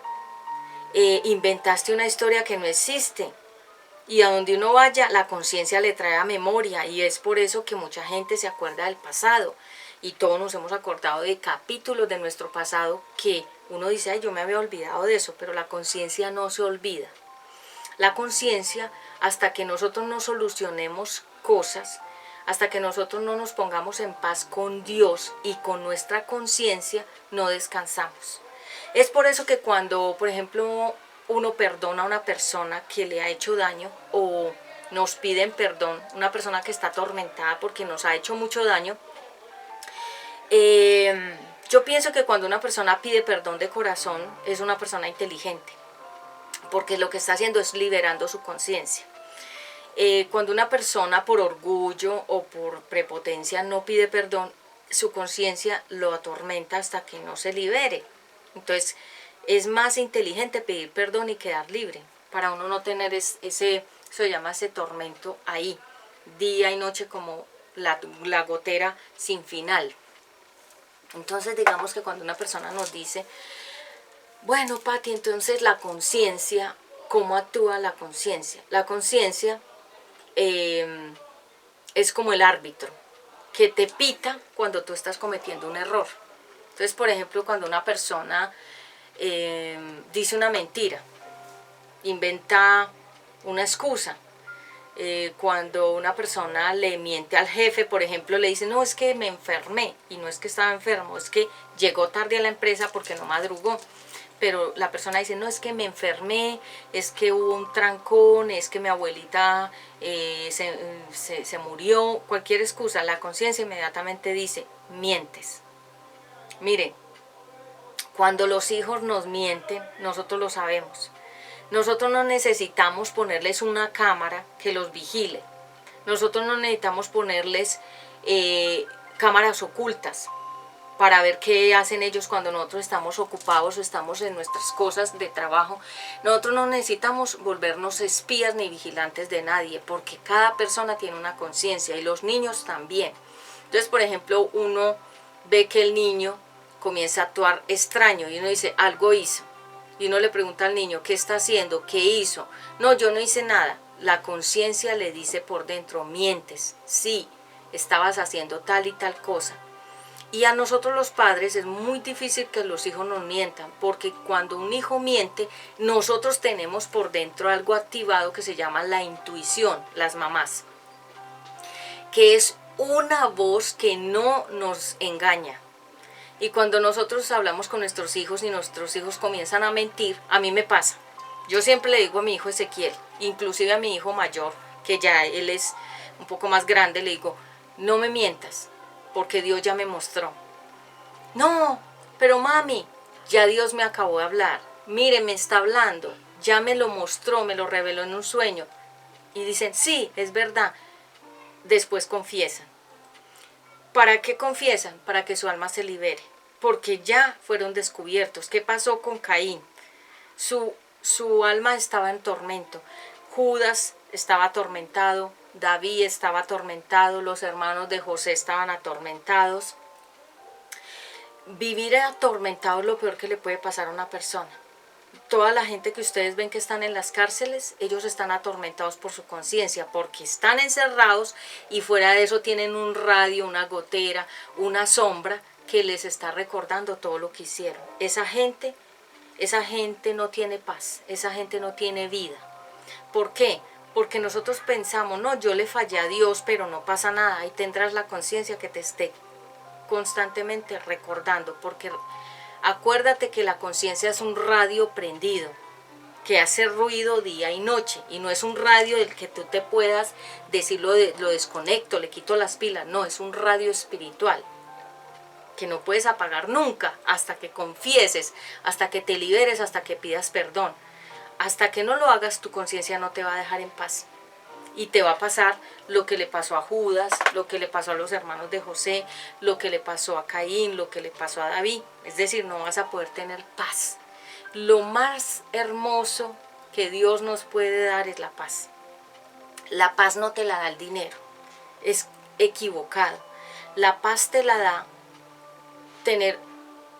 inventaste una historia que no existe. Y a donde uno vaya, la conciencia le trae a memoria, y es por eso que mucha gente se acuerda del pasado, y todos nos hemos acordado de capítulos de nuestro pasado que uno dice, ay, yo me había olvidado de eso, pero la conciencia no se olvida. La conciencia, hasta que nosotros no solucionemos cosas, hasta que nosotros no nos pongamos en paz con Dios y con nuestra conciencia, no descansamos. Es por eso que cuando, por ejemplo, uno perdona a una persona que le ha hecho daño o nos piden perdón, una persona que está atormentada porque nos ha hecho mucho daño, yo pienso que cuando una persona pide perdón de corazón es una persona inteligente, porque lo que está haciendo es liberando su conciencia. Cuando una persona por orgullo o por prepotencia no pide perdón, su conciencia lo atormenta hasta que no se libere. Entonces es más inteligente pedir perdón y quedar libre, para uno no tener se llama ese tormento ahí, día y noche como la gotera sin final. Entonces digamos que cuando una persona nos dice, bueno, Pati, entonces la conciencia, ¿cómo actúa la conciencia? La conciencia es como el árbitro que te pita cuando tú estás cometiendo un error. Entonces, por ejemplo, cuando una persona dice una mentira, inventa una excusa, cuando una persona le miente al jefe, por ejemplo, le dice, no, es que me enfermé, y no es que estaba enfermo, es que llegó tarde a la empresa porque no madrugó, pero la persona dice, no, es que me enfermé, es que hubo un trancón, es que mi abuelita se murió, cualquier excusa, la conciencia inmediatamente dice, mientes. Miren, cuando los hijos nos mienten, nosotros lo sabemos. Nosotros no necesitamos ponerles una cámara que los vigile. Nosotros no necesitamos ponerles cámaras ocultas para ver qué hacen ellos cuando nosotros estamos ocupados o estamos en nuestras cosas de trabajo. Nosotros no necesitamos volvernos espías ni vigilantes de nadie, porque cada persona tiene una conciencia y los niños también. Entonces, por ejemplo, uno ve que el niño comienza a actuar extraño y uno dice, algo hizo. Y uno le pregunta al niño, ¿qué está haciendo? ¿Qué hizo? No, yo no hice nada. La conciencia le dice por dentro, mientes. Sí, estabas haciendo tal y tal cosa. Y a nosotros los padres es muy difícil que los hijos nos mientan, porque cuando un hijo miente, nosotros tenemos por dentro algo activado que se llama la intuición, las mamás, que es una voz que no nos engaña. Y cuando nosotros hablamos con nuestros hijos y nuestros hijos comienzan a mentir, a mí me pasa. Yo siempre le digo a mi hijo Ezequiel, inclusive a mi hijo mayor, que ya él es un poco más grande, le digo, no me mientas, porque Dios ya me mostró. No, pero mami, ya Dios me acabó de hablar. Mire, me está hablando. ya me lo mostró, me lo reveló en un sueño. Y dicen, sí, es verdad. Después confiesan. ¿Para qué confiesan? Para que su alma se libere. Porque ya fueron descubiertos. ¿Qué pasó con Caín? Su alma estaba en tormento. Judas estaba atormentado. David estaba atormentado. Los hermanos de José estaban atormentados. Vivir atormentado es lo peor que le puede pasar a una persona. Toda la gente que ustedes ven que están en las cárceles, ellos están atormentados por su conciencia, porque están encerrados y fuera de eso tienen un radio, una gotera, una sombra que les está recordando todo lo que hicieron. Esa gente no tiene paz, esa gente no tiene vida. ¿Por qué? Porque nosotros pensamos, no, yo le fallé a Dios, pero no pasa nada. Ahí tendrás la conciencia que te esté constantemente recordando, porque acuérdate que la conciencia es un radio prendido que hace ruido día y noche, y no es un radio del que tú te puedas decir lo desconecto, le quito las pilas. No, es un radio espiritual que no puedes apagar nunca hasta que confieses, hasta que te liberes, hasta que pidas perdón. Hasta que no lo hagas, tu conciencia no te va a dejar en paz. Y te va a pasar lo que le pasó a Judas, lo que le pasó a los hermanos de José, lo que le pasó a Caín, lo que le pasó a David. Es decir, no vas a poder tener paz. Lo más hermoso que Dios nos puede dar es la paz. La paz no te la da el dinero, es equivocado. La paz te la da tener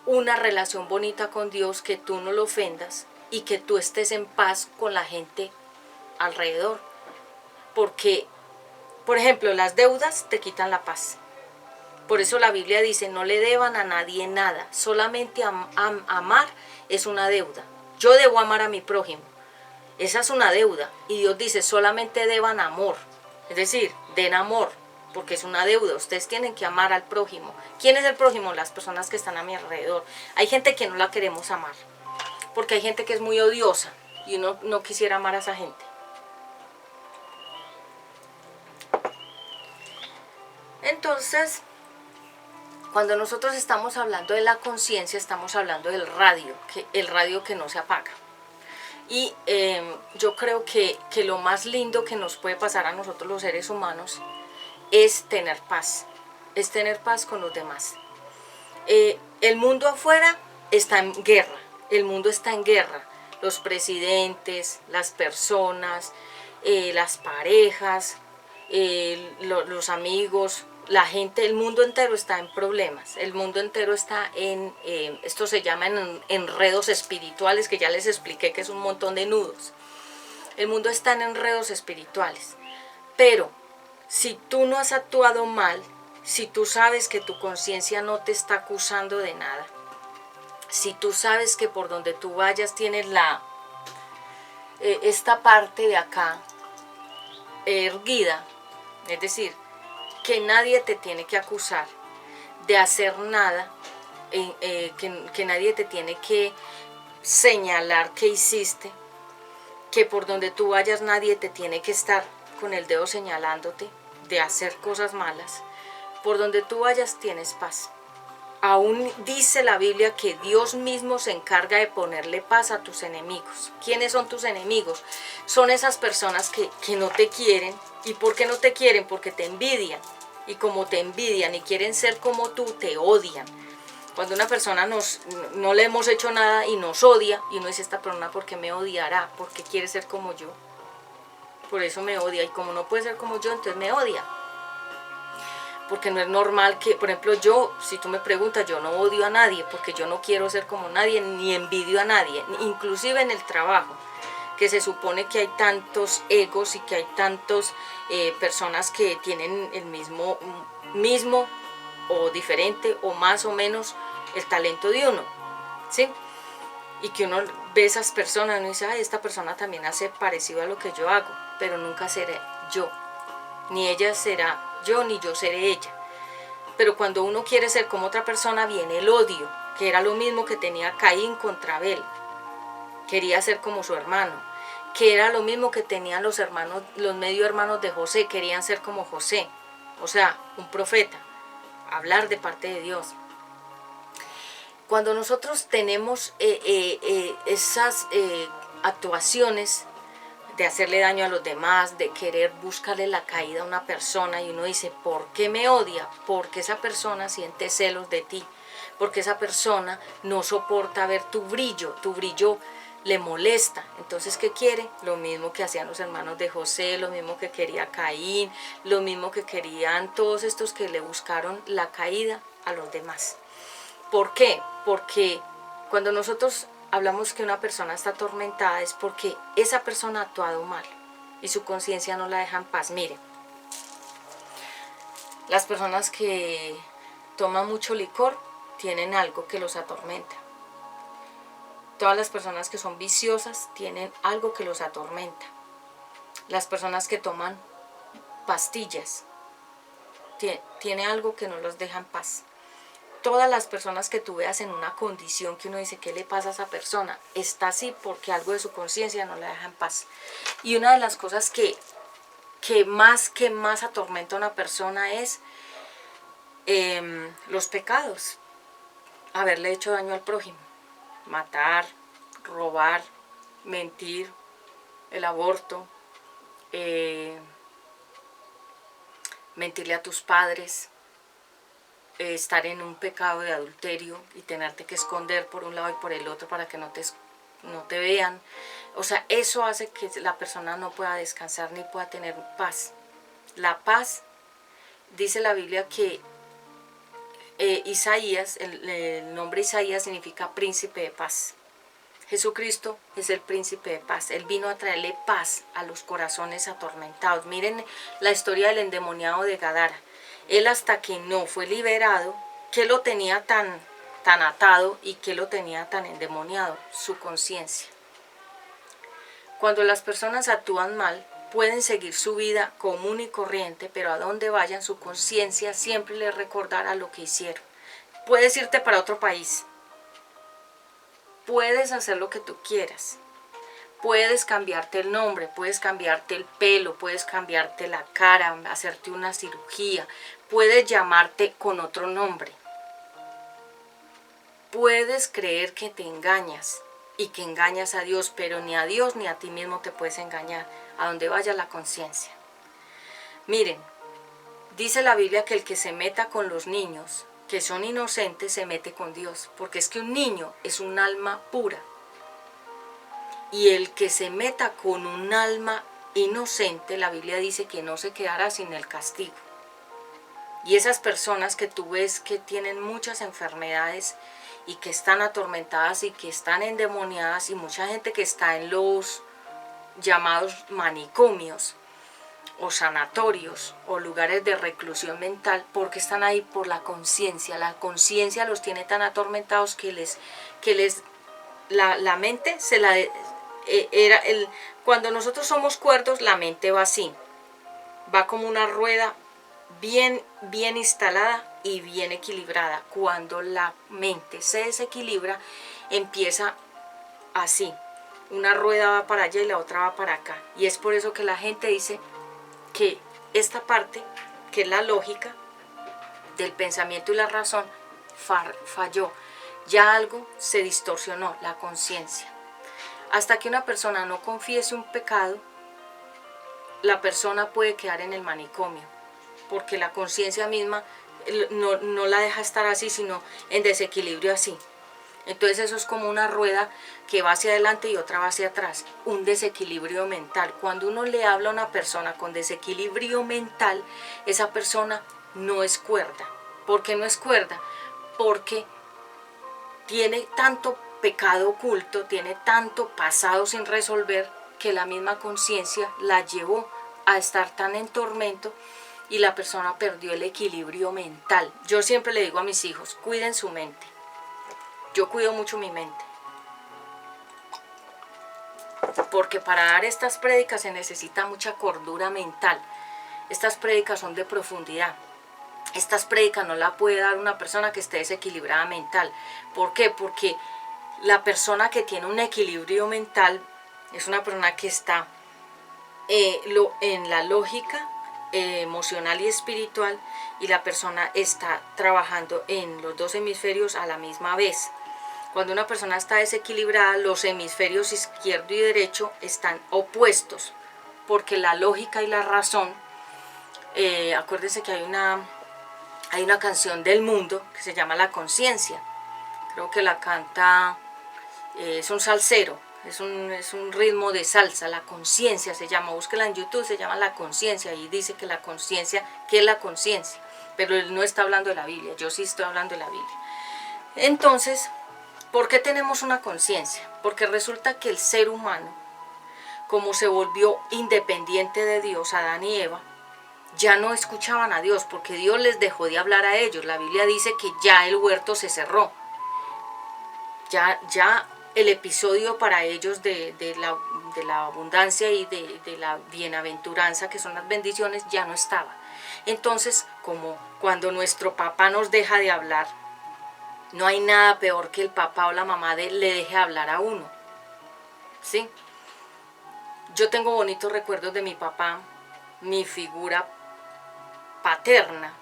una relación bonita con Dios, que tú no lo ofendas y que tú estés en paz con la gente alrededor. Porque, por ejemplo, las deudas te quitan la paz. Por eso la Biblia dice, no le deban a nadie nada, solamente amar es una deuda. Yo debo amar a mi prójimo, esa es una deuda. Y Dios dice, solamente deban amor, es decir, den amor, porque es una deuda. Ustedes tienen que amar al prójimo. ¿Quién es el prójimo? Las personas que están a mi alrededor. Hay gente que no la queremos amar, porque hay gente que es muy odiosa y uno no quisiera amar a esa gente. Entonces, cuando nosotros estamos hablando de la conciencia, estamos hablando del radio, el radio que no se apaga. Y yo creo que lo más lindo que nos puede pasar a nosotros los seres humanos es tener paz con los demás. El mundo afuera está en guerra, el mundo está en guerra. Los presidentes, las personas, las parejas, los amigos, la gente, el mundo entero está en problemas, el mundo entero está en, esto se llama enredos espirituales, que ya les expliqué que es un montón de nudos. El mundo está en enredos espirituales, pero si tú no has actuado mal, si tú sabes que tu conciencia no te está acusando de nada, si tú sabes que por donde tú vayas tienes esta parte de acá erguida, es decir, que nadie te tiene que acusar de hacer nada, que nadie te tiene que señalar que hiciste, que por donde tú vayas nadie te tiene que estar con el dedo señalándote de hacer cosas malas. Por donde tú vayas tienes paz. Aún dice la Biblia que Dios mismo se encarga de ponerle paz a tus enemigos. ¿Quiénes son tus enemigos? Son esas personas que no te quieren. ¿Y por qué no te quieren? Porque te envidian. Y como te envidian y quieren ser como tú, te odian. Cuando una persona no le hemos hecho nada y nos odia, y uno dice, esta persona, ¿por qué me odiará? Porque quiere ser como yo. Por eso me odia. Y como no puede ser como yo, entonces me odia. Porque no es normal que, por ejemplo, yo, si tú me preguntas, yo no odio a nadie, porque yo no quiero ser como nadie, ni envidio a nadie, inclusive en el trabajo, que se supone que hay tantos egos y que hay tantas personas que tienen el mismo o diferente o más o menos el talento de uno, ¿sí? Y que uno ve esas personas y uno dice, ay, esta persona también hace parecido a lo que yo hago, pero nunca seré yo, ni ella será yo, ni yo seré ella. Pero cuando uno quiere ser como otra persona, viene el odio, que era lo mismo que tenía Caín contra Abel. Quería ser como su hermano, que era lo mismo que tenían los medio hermanos de José, querían ser como José, o sea, un profeta, hablar de parte de Dios. Cuando nosotros tenemos actuaciones de hacerle daño a los demás, de querer buscarle la caída a una persona, y uno dice, ¿por qué me odia? Porque esa persona siente celos de ti, porque esa persona no soporta ver tu brillo le molesta. Entonces, ¿qué quiere? Lo mismo que hacían los hermanos de José, lo mismo que quería Caín, lo mismo que querían todos estos que le buscaron la caída a los demás. ¿Por qué? Porque cuando nosotros hablamos que una persona está atormentada es porque esa persona ha actuado mal y su conciencia no la deja en paz. Miren, las personas que toman mucho licor tienen algo que los atormenta. Todas las personas que son viciosas tienen algo que los atormenta. Las personas que toman pastillas tienen algo que no los deja en paz. Todas las personas que tú veas en una condición que uno dice, ¿qué le pasa a esa persona? Está así porque algo de su conciencia no la deja en paz. Y una de las cosas que más atormenta a una persona es los pecados. Haberle hecho daño al prójimo. Matar, robar, mentir, el aborto, mentirle a tus padres, estar en un pecado de adulterio y tenerte que esconder por un lado y por el otro para que no te vean. O sea, eso hace que la persona no pueda descansar ni pueda tener paz. La paz, dice la Biblia que Isaías, el nombre Isaías significa príncipe de paz. Jesucristo es el príncipe de paz. Él vino a traerle paz a los corazones atormentados. Miren la historia del endemoniado de Gadara. Él, hasta que no fue liberado, ¿qué lo tenía tan atado y qué lo tenía tan endemoniado? Su conciencia. Cuando las personas actúan mal, pueden seguir su vida común y corriente, pero a donde vayan, su conciencia siempre les recordará lo que hicieron. Puedes irte para otro país. Puedes hacer lo que tú quieras. Puedes cambiarte el nombre, puedes cambiarte el pelo, puedes cambiarte la cara, hacerte una cirugía, puedes llamarte con otro nombre. Puedes creer que te engañas y que engañas a Dios, pero ni a Dios ni a ti mismo te puedes engañar, a donde vaya la conciencia. Miren, dice la Biblia que el que se meta con los niños, que son inocentes, se mete con Dios, porque es que un niño es un alma pura. Y el que se meta con un alma inocente, la Biblia dice que no se quedará sin el castigo. Y esas personas que tú ves que tienen muchas enfermedades y que están atormentadas y que están endemoniadas, y mucha gente que está en los llamados manicomios o sanatorios o lugares de reclusión mental, porque están ahí por la conciencia. La conciencia los tiene tan atormentados que la mente se la... cuando nosotros somos cuerdos, la mente va así, va como una rueda bien instalada y bien equilibrada. Cuando la mente se desequilibra, empieza así, una rueda va para allá y la otra va para acá. Y es por eso que la gente dice que esta parte, que es la lógica del pensamiento y la razón, falló. Ya algo se distorsionó, la conciencia. Hasta que una persona no confiese un pecado, la persona puede quedar en el manicomio, porque la conciencia misma no la deja estar así, sino en desequilibrio así. Entonces eso es como una rueda que va hacia adelante y otra va hacia atrás, un desequilibrio mental. Cuando uno le habla a una persona con desequilibrio mental, esa persona no es cuerda. ¿Por qué no es cuerda? Porque tiene tanto pecado oculto, tiene tanto pasado sin resolver, que la misma conciencia la llevó a estar tan en tormento y la persona perdió el equilibrio mental. Yo siempre le digo a mis hijos, cuiden su mente. Yo cuido mucho mi mente, porque para dar estas prédicas se necesita mucha cordura mental. Estas prédicas son de profundidad. Estas prédicas no la puede dar una persona que esté desequilibrada mental. ¿Por qué? Porque la persona que tiene un equilibrio mental es una persona que está en la lógica emocional y espiritual, y la persona está trabajando en los dos hemisferios a la misma vez. Cuando una persona está desequilibrada, los hemisferios izquierdo y derecho están opuestos, porque la lógica y la razón, acuérdense que hay una canción del mundo que se llama La Conciencia, creo que la canta, es un salsero, es un ritmo de salsa, La Conciencia se llama, búsquela en YouTube, se llama La Conciencia, y dice que la conciencia, ¿qué es la conciencia? Pero él no está hablando de la Biblia, yo sí estoy hablando de la Biblia. Entonces, ¿por qué tenemos una conciencia? Porque resulta que el ser humano, como se volvió independiente de Dios, Adán y Eva, ya no escuchaban a Dios, porque Dios les dejó de hablar a ellos. La Biblia dice que ya el huerto se cerró. Ya el episodio para ellos de la abundancia y de la bienaventuranza, que son las bendiciones, ya no estaba. Entonces, como cuando nuestro papá nos deja de hablar, no hay nada peor que el papá o la mamá le deje hablar a uno, ¿sí? Yo tengo bonitos recuerdos de mi papá, mi figura paterna,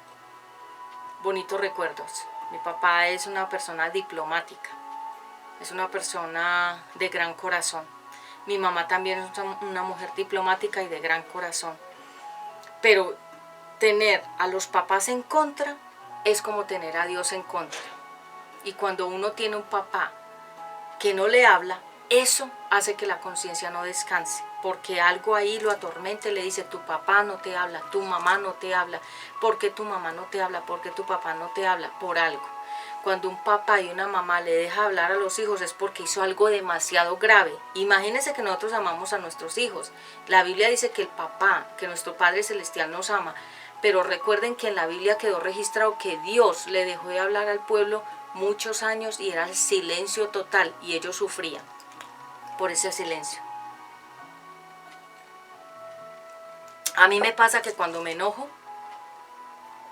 bonitos recuerdos. Mi papá es una persona diplomática, es una persona de gran corazón. Mi mamá también es una mujer diplomática y de gran corazón. Pero tener a los papás en contra es como tener a Dios en contra. Y cuando uno tiene un papá que no le habla, eso hace que la conciencia no descanse, porque algo ahí lo atormenta y le dice, tu papá no te habla, tu mamá no te habla. ¿Por qué tu mamá no te habla? ¿Por qué tu papá no te habla? Por algo. Cuando un papá y una mamá le deja hablar a los hijos es porque hizo algo demasiado grave. Imagínense que nosotros amamos a nuestros hijos. La Biblia dice que el papá, que nuestro Padre Celestial nos ama, pero recuerden que en la Biblia quedó registrado que Dios le dejó de hablar al pueblo muchos años y era el silencio total, y ellos sufrían por ese silencio. A mí me pasa que cuando me enojo,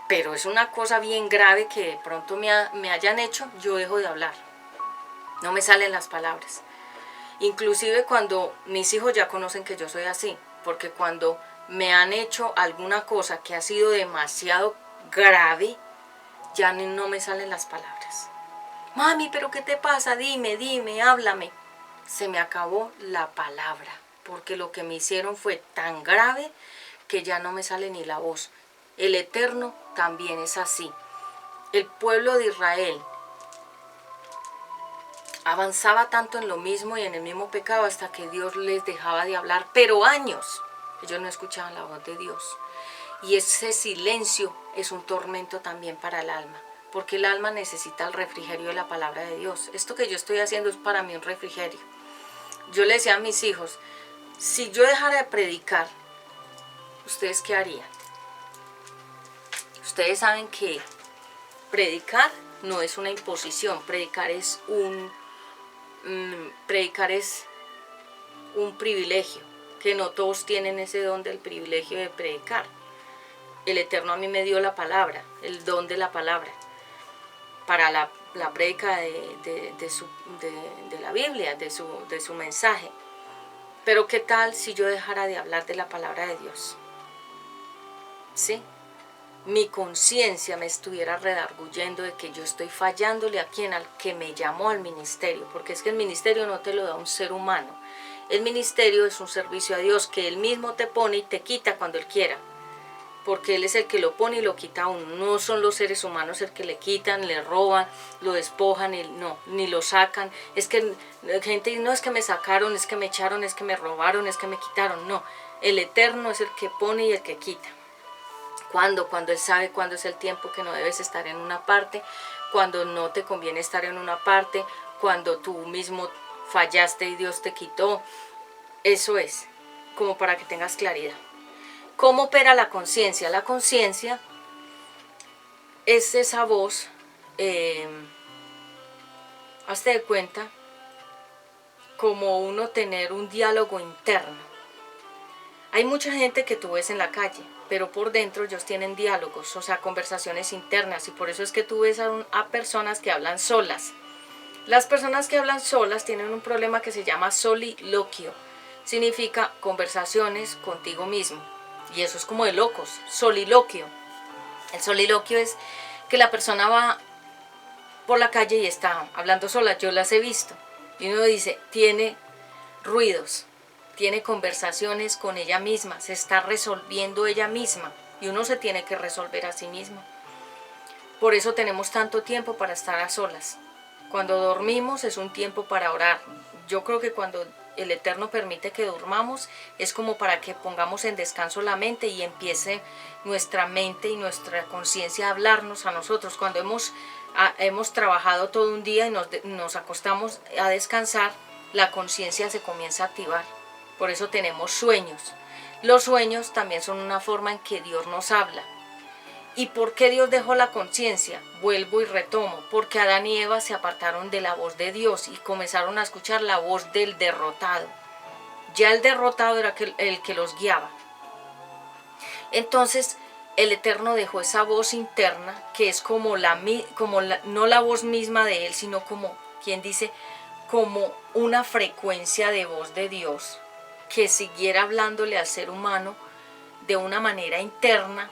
pero es una cosa bien grave que de pronto me hayan hecho, yo dejo de hablar, no me salen las palabras. Inclusive cuando mis hijos ya conocen que yo soy así, porque cuando me han hecho alguna cosa que ha sido demasiado grave, ya no me salen las palabras. Mami, ¿pero qué te pasa? Dime, háblame. Se me acabó la palabra, porque lo que me hicieron fue tan grave que ya no me sale ni la voz. El Eterno también es así. El pueblo de Israel avanzaba tanto en lo mismo y en el mismo pecado hasta que Dios les dejaba de hablar, pero años. Ellos no escuchaban la voz de Dios. Y ese silencio es un tormento también para el alma, porque el alma necesita el refrigerio de la palabra de Dios. Esto que yo estoy haciendo es para mí un refrigerio. Yo le decía a mis hijos, si yo dejara de predicar, ¿ustedes qué harían? Ustedes saben que predicar no es una imposición, predicar es un privilegio, que no todos tienen ese don del privilegio de predicar. El Eterno a mí me dio la palabra, el don de la palabra, para la prédica de la Biblia, de su mensaje. Pero ¿qué tal si yo dejara de hablar de la palabra de Dios? ¿Sí? Mi conciencia me estuviera redarguyendo de que yo estoy fallándole a quien, al que me llamó al ministerio, porque es que el ministerio no te lo da un ser humano. El ministerio es un servicio a Dios que Él mismo te pone y te quita cuando Él quiera, porque Él es el que lo pone y lo quita a uno. No son los seres humanos el que le quitan, le roban, lo despojan, no, ni lo sacan. Es que la gente dice, no, es que me sacaron, es que me echaron, es que me robaron, es que me quitaron. No, el Eterno es el que pone y el que quita. Cuando Él sabe cuándo es el tiempo que no debes estar en una parte, cuando no te conviene estar en una parte, cuando tú mismo fallaste y Dios te quitó. Eso es, como para que tengas claridad. ¿Cómo opera la conciencia? La conciencia es esa voz, hazte de cuenta, como uno tener un diálogo interno. Hay mucha gente que tú ves en la calle, pero por dentro ellos tienen diálogos, o sea, conversaciones internas, y por eso es que tú ves a personas que hablan solas. Las personas que hablan solas tienen un problema que se llama soliloquio. Significa conversaciones contigo mismo, y eso es como de locos, soliloquio. El soliloquio es que la persona va por la calle y está hablando sola, yo las he visto. Y uno dice, tiene ruidos, tiene conversaciones con ella misma, se está resolviendo ella misma y uno se tiene que resolver a sí mismo. Por eso tenemos tanto tiempo para estar a solas. Cuando dormimos es un tiempo para orar. Yo creo que cuando el Eterno permite que durmamos es como para que pongamos en descanso la mente y empiece nuestra mente y nuestra conciencia a hablarnos a nosotros. Cuando hemos trabajado todo un día y nos acostamos a descansar, la conciencia se comienza a activar. Por eso tenemos sueños. Los sueños también son una forma en que Dios nos habla. ¿Y por qué Dios dejó la conciencia? Vuelvo y retomo, porque Adán y Eva se apartaron de la voz de Dios y comenzaron a escuchar la voz del derrotado. Ya el derrotado era el que los guiaba. Entonces el Eterno dejó esa voz interna, que es no la voz misma de Él, sino como, quien dice, como una frecuencia de voz de Dios, que siguiera hablándole al ser humano de una manera interna,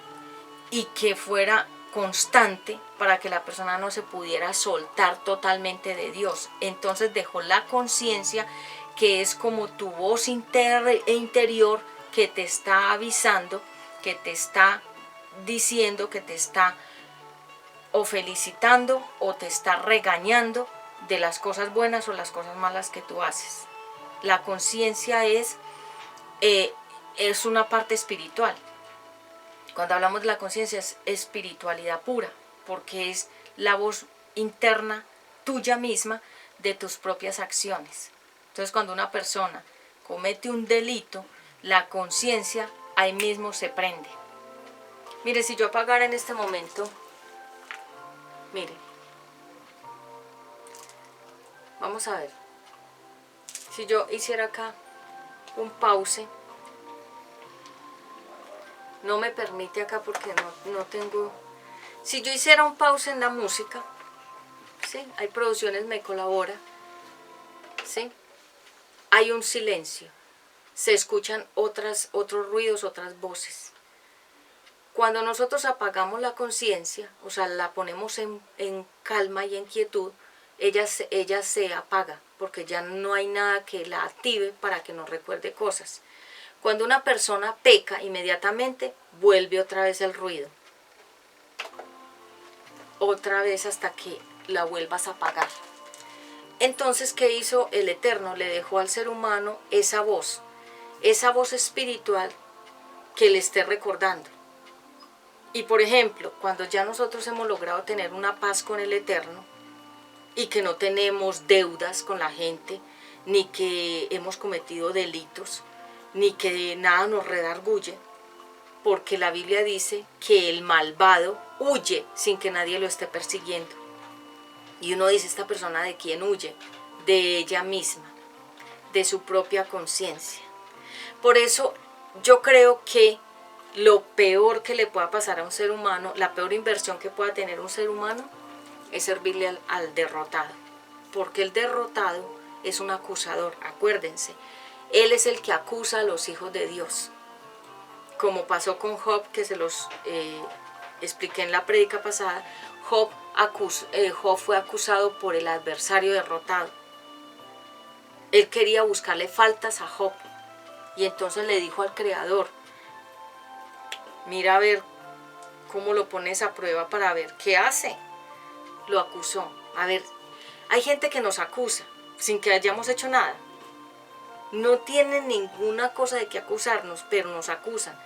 y que fuera constante para que la persona no se pudiera soltar totalmente de Dios. Entonces dejó la conciencia, que es como tu voz interior que te está avisando, que te está diciendo, que te está o felicitando o te está regañando de las cosas buenas o las cosas malas que tú haces. La conciencia es una parte espiritual. Cuando hablamos de la conciencia es espiritualidad pura, porque es la voz interna tuya misma de tus propias acciones. Entonces cuando una persona comete un delito, la conciencia ahí mismo se prende. Mire, si yo apagara en este momento, mire, vamos a ver, si yo hiciera acá un pause, no me permite acá porque no tengo. Si yo hiciera un pause en la música, ¿sí? Hay producciones, me colabora, ¿sí? Hay un silencio, se escuchan otros ruidos, otras voces. Cuando nosotros apagamos la conciencia, o sea, la ponemos en calma y en quietud, ella se apaga, porque ya no hay nada que la active para que nos recuerde cosas. Cuando una persona peca, inmediatamente vuelve otra vez el ruido. Otra vez hasta que la vuelvas a apagar. Entonces, ¿qué hizo el Eterno? Le dejó al ser humano esa voz espiritual que le esté recordando. Y por ejemplo, cuando ya nosotros hemos logrado tener una paz con el Eterno y que no tenemos deudas con la gente, ni que hemos cometido delitos, ni que nada nos redarguye, porque la Biblia dice que el malvado huye sin que nadie lo esté persiguiendo. Y uno dice, ¿esta persona de quién huye? De ella misma, de su propia conciencia. Por eso yo creo que lo peor que le pueda pasar a un ser humano, la peor inversión que pueda tener un ser humano, es servirle al derrotado. Porque el derrotado es un acusador, acuérdense. Él es el que acusa a los hijos de Dios. Como pasó con Job, que se los expliqué en la prédica pasada, Job fue acusado por el adversario derrotado. Él quería buscarle faltas a Job. Y entonces le dijo al Creador, mira a ver cómo lo pones a prueba para ver qué hace. Lo acusó. A ver, hay gente que nos acusa sin que hayamos hecho nada. No tienen ninguna cosa de qué acusarnos, pero nos acusan,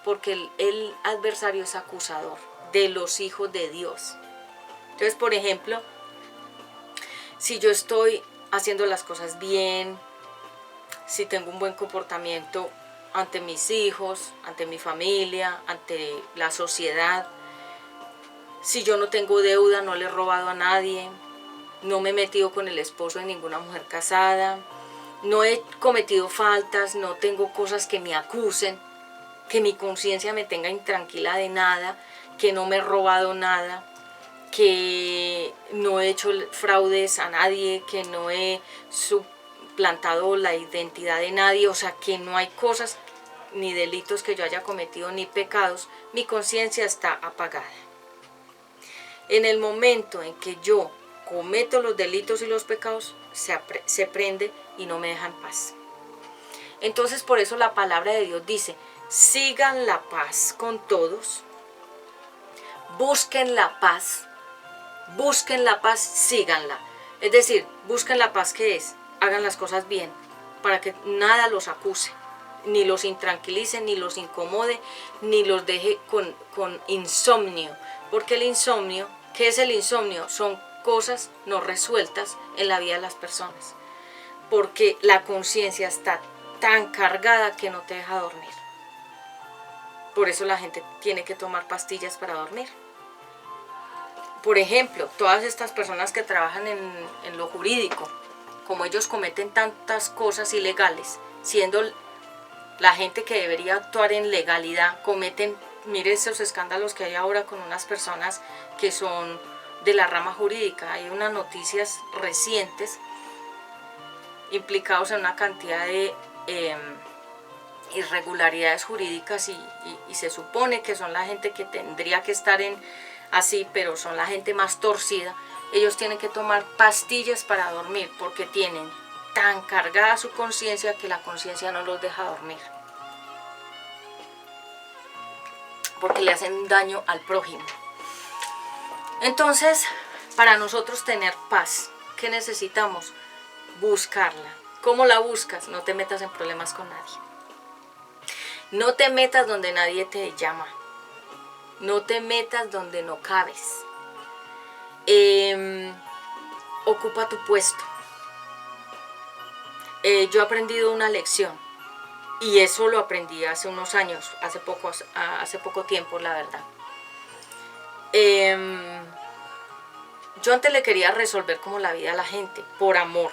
porque el adversario es acusador de los hijos de Dios. Entonces, por ejemplo, si yo estoy haciendo las cosas bien, si tengo un buen comportamiento ante mis hijos, ante mi familia, ante la sociedad, si yo no tengo deuda, no le he robado a nadie, no me he metido con el esposo de ninguna mujer casada, no he cometido faltas, no tengo cosas que me acusen, que mi conciencia me tenga intranquila de nada, que no me he robado nada, que no he hecho fraudes a nadie, que no he suplantado la identidad de nadie, o sea, que no hay cosas ni delitos que yo haya cometido ni pecados, mi conciencia está apagada. En el momento en que yo cometo los delitos y los pecados, se prende y no me dejan paz. Entonces por eso la palabra de Dios dice, sigan la paz con todos, busquen la paz, síganla. Es decir, busquen la paz, que es, hagan las cosas bien, para que nada los acuse, ni los intranquilice, ni los incomode, ni los deje con insomnio. Porque el insomnio, ¿qué es el insomnio? Son cosas no resueltas en la vida de las personas. Porque la conciencia está tan cargada que no te deja dormir. Por eso la gente tiene que tomar pastillas para dormir. Por ejemplo, todas estas personas que trabajan en lo jurídico, como ellos cometen tantas cosas ilegales, siendo la gente que debería actuar en legalidad, cometen, mire esos escándalos que hay ahora con unas personas que son de la rama jurídica. Hay unas noticias recientes implicados en una cantidad de irregularidades jurídicas y se supone que son la gente que tendría que estar así, pero son la gente más torcida. Ellos tienen que tomar pastillas para dormir porque tienen tan cargada su conciencia que la conciencia no los deja dormir, porque le hacen daño al prójimo. Entonces, para nosotros tener paz, ¿qué necesitamos? Buscarla. ¿Cómo la buscas? No te metas en problemas con nadie. No te metas donde nadie te llama. No te metas donde no cabes. Ocupa tu puesto. Yo he aprendido una lección, y eso lo aprendí hace unos años, hace poco tiempo, la verdad. Yo antes le quería resolver como la vida a la gente, por amor,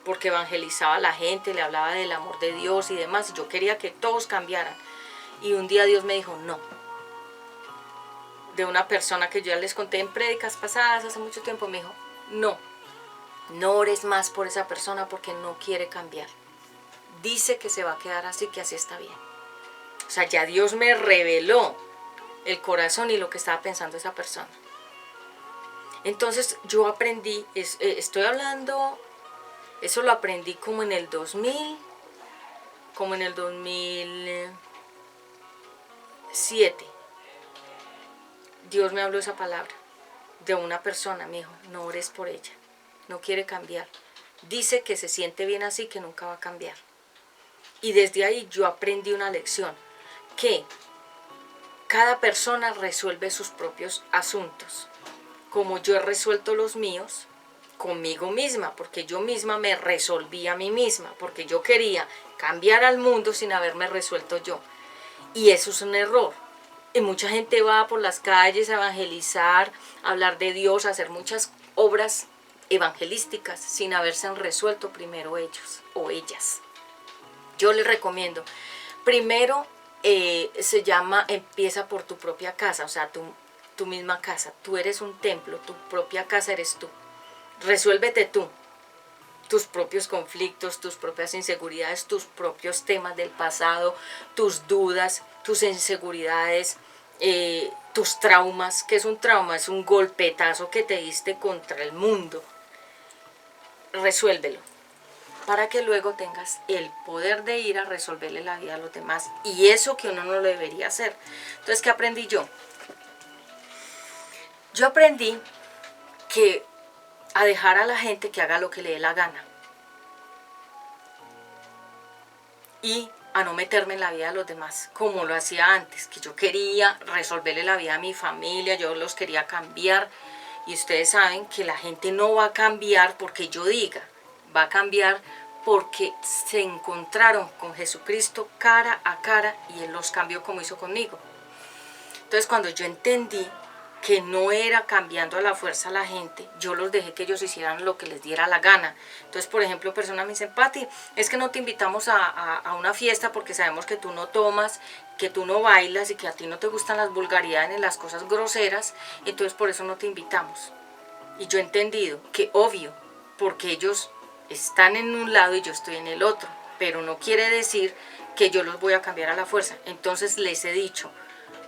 porque evangelizaba a la gente, le hablaba del amor de Dios y demás, y yo quería que todos cambiaran. Y un día Dios me dijo, no. De una persona que yo ya les conté en prédicas pasadas hace mucho tiempo, me dijo, no ores más por esa persona porque no quiere cambiar. Dice que se va a quedar así, que así está bien. O sea, ya Dios me reveló el corazón y lo que estaba pensando esa persona. Entonces yo aprendí, estoy hablando, eso lo aprendí como en el 2007. Dios me habló esa palabra de una persona, me dijo, no ores por ella, no quiere cambiar. Dice que se siente bien así, que nunca va a cambiar. Y desde ahí yo aprendí una lección, que cada persona resuelve sus propios asuntos, como yo he resuelto los míos conmigo misma, porque yo misma me resolví a mí misma, porque yo quería cambiar al mundo sin haberme resuelto yo. Y eso es un error. Y mucha gente va por las calles a evangelizar, a hablar de Dios, a hacer muchas obras evangelísticas sin haberse resuelto primero ellos o ellas. Yo les recomiendo, primero empieza por tu propia casa, o sea, tu misma casa. Tú eres un templo, tu propia casa eres tú. Resuélvete tú, tus propios conflictos, tus propias inseguridades, tus propios temas del pasado, tus dudas, tus inseguridades, tus traumas. ¿Qué es un trauma? Es un golpetazo que te diste contra el mundo. Resuélvelo, para que luego tengas el poder de ir a resolverle la vida a los demás. Y eso que uno no lo debería hacer. Entonces, ¿qué aprendí yo? Yo aprendí a dejar a la gente que haga lo que le dé la gana. Y a no meterme en la vida de los demás, como lo hacía antes, que yo quería resolverle la vida a mi familia, yo los quería cambiar. Y ustedes saben que la gente no va a cambiar porque yo diga, va a cambiar porque se encontraron con Jesucristo cara a cara y Él los cambió como hizo conmigo. Entonces, cuando yo entendí que no era cambiando a la fuerza a la gente, yo los dejé que ellos hicieran lo que les diera la gana. Entonces, por ejemplo, personas me dicen, Pati, es que no te invitamos a una fiesta porque sabemos que tú no tomas, que tú no bailas y que a ti no te gustan las vulgaridades ni las cosas groseras, entonces por eso no te invitamos. Y yo he entendido que obvio, porque ellos están en un lado y yo estoy en el otro, pero no quiere decir que yo los voy a cambiar a la fuerza. Entonces les he dicho,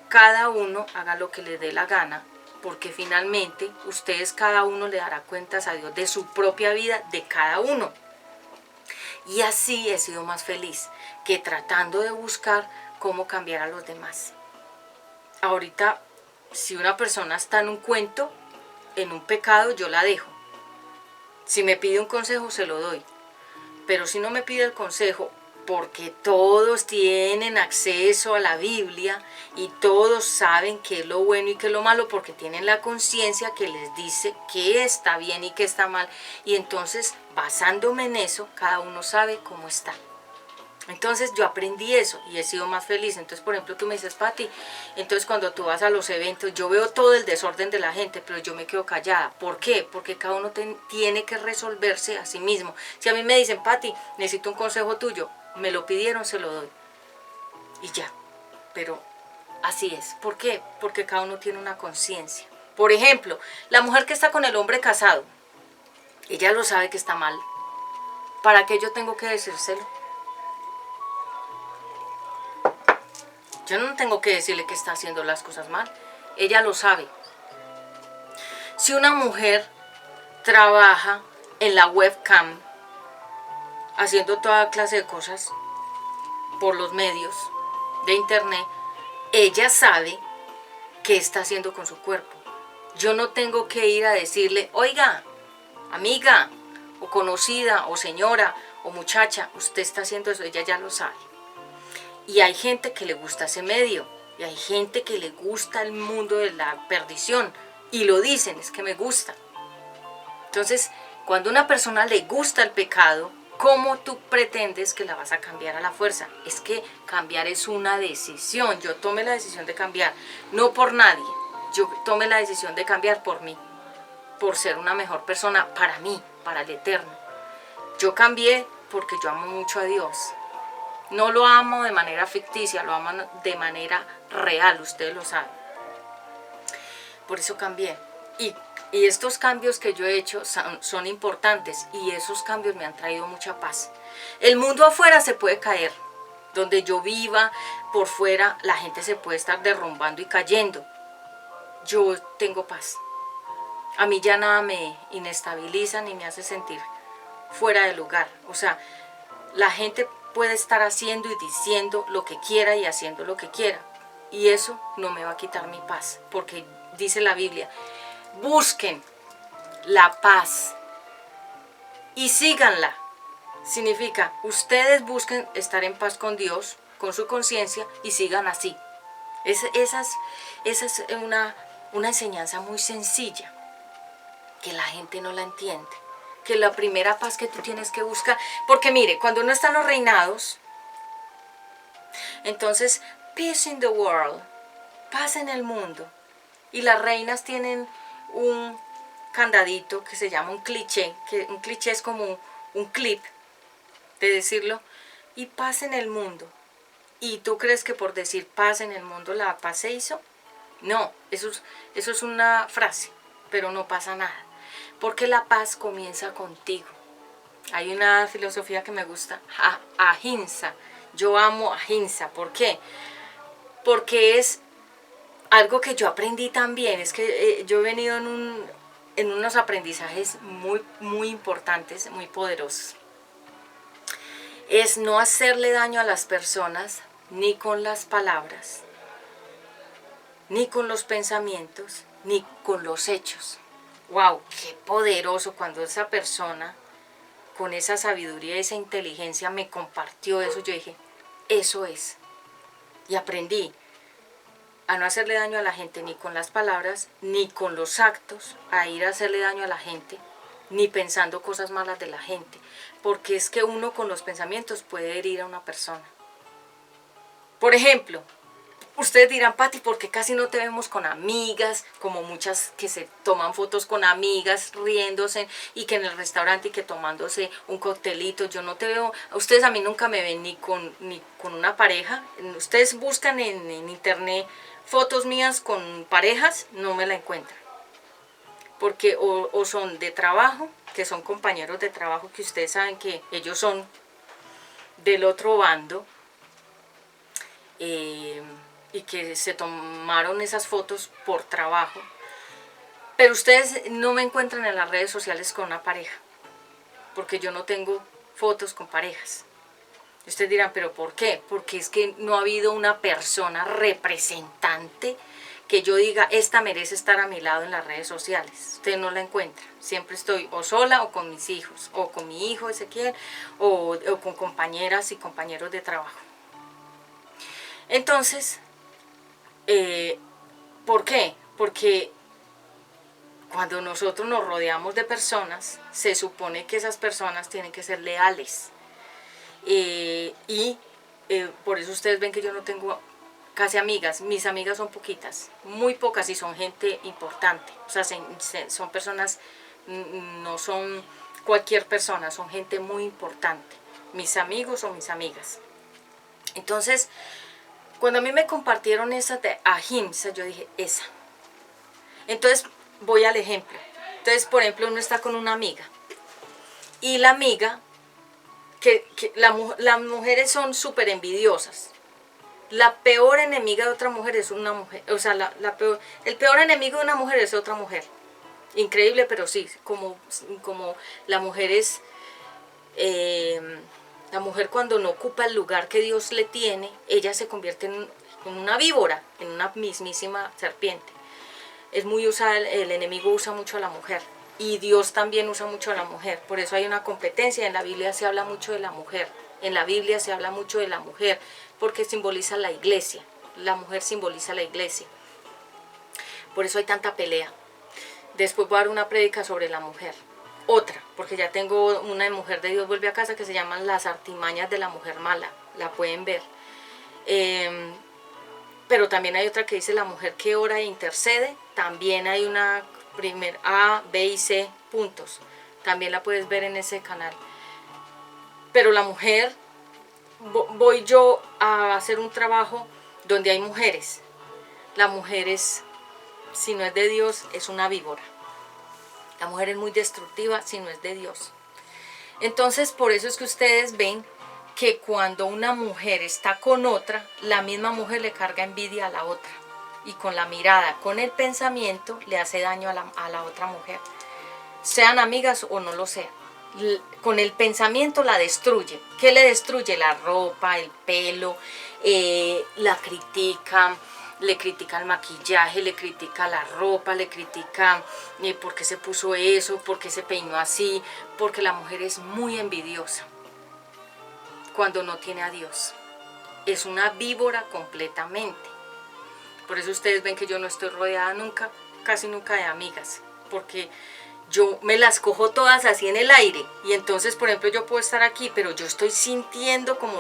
cada uno haga lo que le dé la gana, porque finalmente ustedes cada uno le dará cuentas a Dios de su propia vida, de cada uno. Y así he sido más feliz que tratando de buscar cómo cambiar a los demás. Ahorita, si una persona está en un cuento, en un pecado, yo la dejo. Si me pide un consejo, se lo doy. Pero si no me pide el consejo, porque todos tienen acceso a la Biblia y todos saben qué es lo bueno y qué es lo malo, porque tienen la conciencia que les dice qué está bien y qué está mal. Y entonces, basándome en eso, cada uno sabe cómo está. Entonces yo aprendí eso y he sido más feliz. Entonces, por ejemplo, tú me dices, Pati, entonces cuando tú vas a los eventos, yo veo todo el desorden de la gente, pero yo me quedo callada. ¿Por qué? Porque cada uno tiene que resolverse a sí mismo. Si a mí me dicen, Pati, necesito un consejo tuyo, me lo pidieron, se lo doy. Y ya. Pero así es. ¿Por qué? Porque cada uno tiene una conciencia. Por ejemplo, la mujer que está con el hombre casado, ella lo sabe que está mal. ¿Para qué yo tengo que decírselo? Yo no tengo que decirle que está haciendo las cosas mal. Ella lo sabe. Si una mujer trabaja en la webcam, haciendo toda clase de cosas por los medios de internet, ella sabe qué está haciendo con su cuerpo. Yo no tengo que ir a decirle, oiga, amiga, o conocida, o señora, o muchacha, usted está haciendo eso. Ella ya lo sabe. Y hay gente que le gusta ese medio, y hay gente que le gusta el mundo de la perdición, y lo dicen, es que me gusta. Entonces, cuando a una persona le gusta el pecado, ¿cómo tú pretendes que la vas a cambiar a la fuerza? Es que cambiar es una decisión. Yo tomé la decisión de cambiar, no por nadie. Yo tomé la decisión de cambiar por mí, por ser una mejor persona para mí, para el eterno. Yo cambié porque yo amo mucho a Dios. No lo amo de manera ficticia, lo amo de manera real, ustedes lo saben. Por eso cambié. Y estos cambios que yo he hecho son importantes y esos cambios me han traído mucha paz. El mundo afuera se puede caer. Donde yo viva, por fuera, la gente se puede estar derrumbando y cayendo. Yo tengo paz. A mí ya nada me inestabiliza ni me hace sentir fuera de lugar. O sea, la gente puede estar haciendo y diciendo lo que quiera y haciendo lo que quiera. Y eso no me va a quitar mi paz, porque dice la Biblia, busquen la paz y síganla. Significa, ustedes busquen estar en paz con Dios, con su conciencia, y sigan así. Esa es una enseñanza muy sencilla, que la gente no la entiende. Que la primera paz que tú tienes que buscar, porque mire, cuando no están los reinados, entonces, peace in the world, paz en el mundo, y las reinas tienen un candadito que se llama un cliché, que un cliché es como un clip de decirlo, y paz en el mundo. ¿Y tú crees que por decir paz en el mundo la paz se hizo? No, eso es una frase, pero no pasa nada. Porque la paz comienza contigo. Hay una filosofía que me gusta, ahimsa. Yo amo ahimsa. ¿Por qué? Porque es algo que yo aprendí también. Es que yo he venido en unos aprendizajes muy, muy importantes, muy poderosos. Es no hacerle daño a las personas, ni con las palabras, ni con los pensamientos, ni con los hechos. ¡Wow! ¡Qué poderoso! Cuando esa persona, con esa sabiduría y esa inteligencia, me compartió eso, yo dije, eso es. Y aprendí a no hacerle daño a la gente ni con las palabras, ni con los actos, a ir a hacerle daño a la gente, ni pensando cosas malas de la gente. Porque es que uno con los pensamientos puede herir a una persona. Por ejemplo, ustedes dirán, Pati, ¿por qué casi no te vemos con amigas? Como muchas que se toman fotos con amigas, riéndose, y que en el restaurante y que tomándose un coctelito. Yo no te veo, ustedes a mí nunca me ven ni con una pareja. Ustedes buscan en internet fotos mías con parejas, no me la encuentran. Porque o son de trabajo, que son compañeros de trabajo, que ustedes saben que ellos son del otro bando, y que se tomaron esas fotos por trabajo, Pero ustedes no me encuentran en las redes sociales con una pareja, porque yo no tengo fotos con parejas. Ustedes dirán, ¿pero por qué? Porque es que no ha habido una persona representante que yo diga, esta merece estar a mi lado en las redes sociales. Usted no la encuentra. Siempre estoy o sola o con mis hijos, o con mi hijo Ezequiel, o con compañeras y compañeros de trabajo. Entonces, ¿por qué? Porque cuando nosotros nos rodeamos de personas, se supone que esas personas tienen que ser leales. Por eso ustedes ven que yo no tengo casi amigas. Mis amigas son poquitas, muy pocas, y son gente importante. O sea, son personas, no son cualquier persona, son gente muy importante. Mis amigos o mis amigas. Entonces, cuando a mí me compartieron esa de ahimsa, yo dije, esa. Entonces, voy al ejemplo. Entonces, por ejemplo, uno está con una amiga. Y la amiga, las mujeres son súper envidiosas. La peor enemiga de otra mujer es una mujer. O sea, el peor enemigo de una mujer es otra mujer. Increíble, pero sí. Como la mujer es... la mujer cuando no ocupa el lugar que Dios le tiene, ella se convierte en una víbora, en una mismísima serpiente. Es muy usada, el enemigo usa mucho a la mujer y Dios también usa mucho a la mujer. Por eso hay una competencia. En la Biblia se habla mucho de la mujer. En la Biblia se habla mucho de la mujer porque simboliza la iglesia. La mujer simboliza la iglesia. Por eso hay tanta pelea. Después voy a dar una prédica sobre la mujer. Otra, porque ya tengo una de Mujer de Dios vuelve a casa que se llama Las artimañas de la mujer mala. La pueden ver. Pero también hay otra que dice La mujer que ora e intercede. También hay una A, B y C puntos. También la puedes ver en ese canal. Pero la mujer, voy yo a hacer un trabajo donde hay mujeres. La mujer es, si no es de Dios, es una víbora. La mujer es muy destructiva si no es de Dios. Entonces, por eso es que ustedes ven que cuando una mujer está con otra, la misma mujer le carga envidia a la otra. Y con la mirada, con el pensamiento, le hace daño a la otra mujer. Sean amigas o no lo sean. Con el pensamiento la destruye. ¿Qué le destruye? La ropa, el pelo, la critica, le critica el maquillaje, le critica la ropa, le critica por qué se puso eso, por qué se peinó así, porque la mujer es muy envidiosa cuando no tiene a Dios. Es una víbora completamente. Por eso ustedes ven que yo no estoy rodeada nunca, casi nunca de amigas, porque yo me las cojo todas así en el aire. Y entonces, por ejemplo, yo puedo estar aquí, pero yo estoy sintiendo como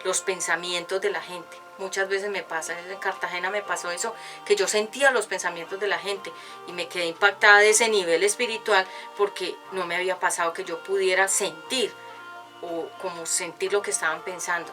los pensamientos de la gente. Muchas veces me pasa, en Cartagena me pasó eso, que yo sentía los pensamientos de la gente y me quedé impactada de ese nivel espiritual porque no me había pasado que yo pudiera sentir o como sentir lo que estaban pensando.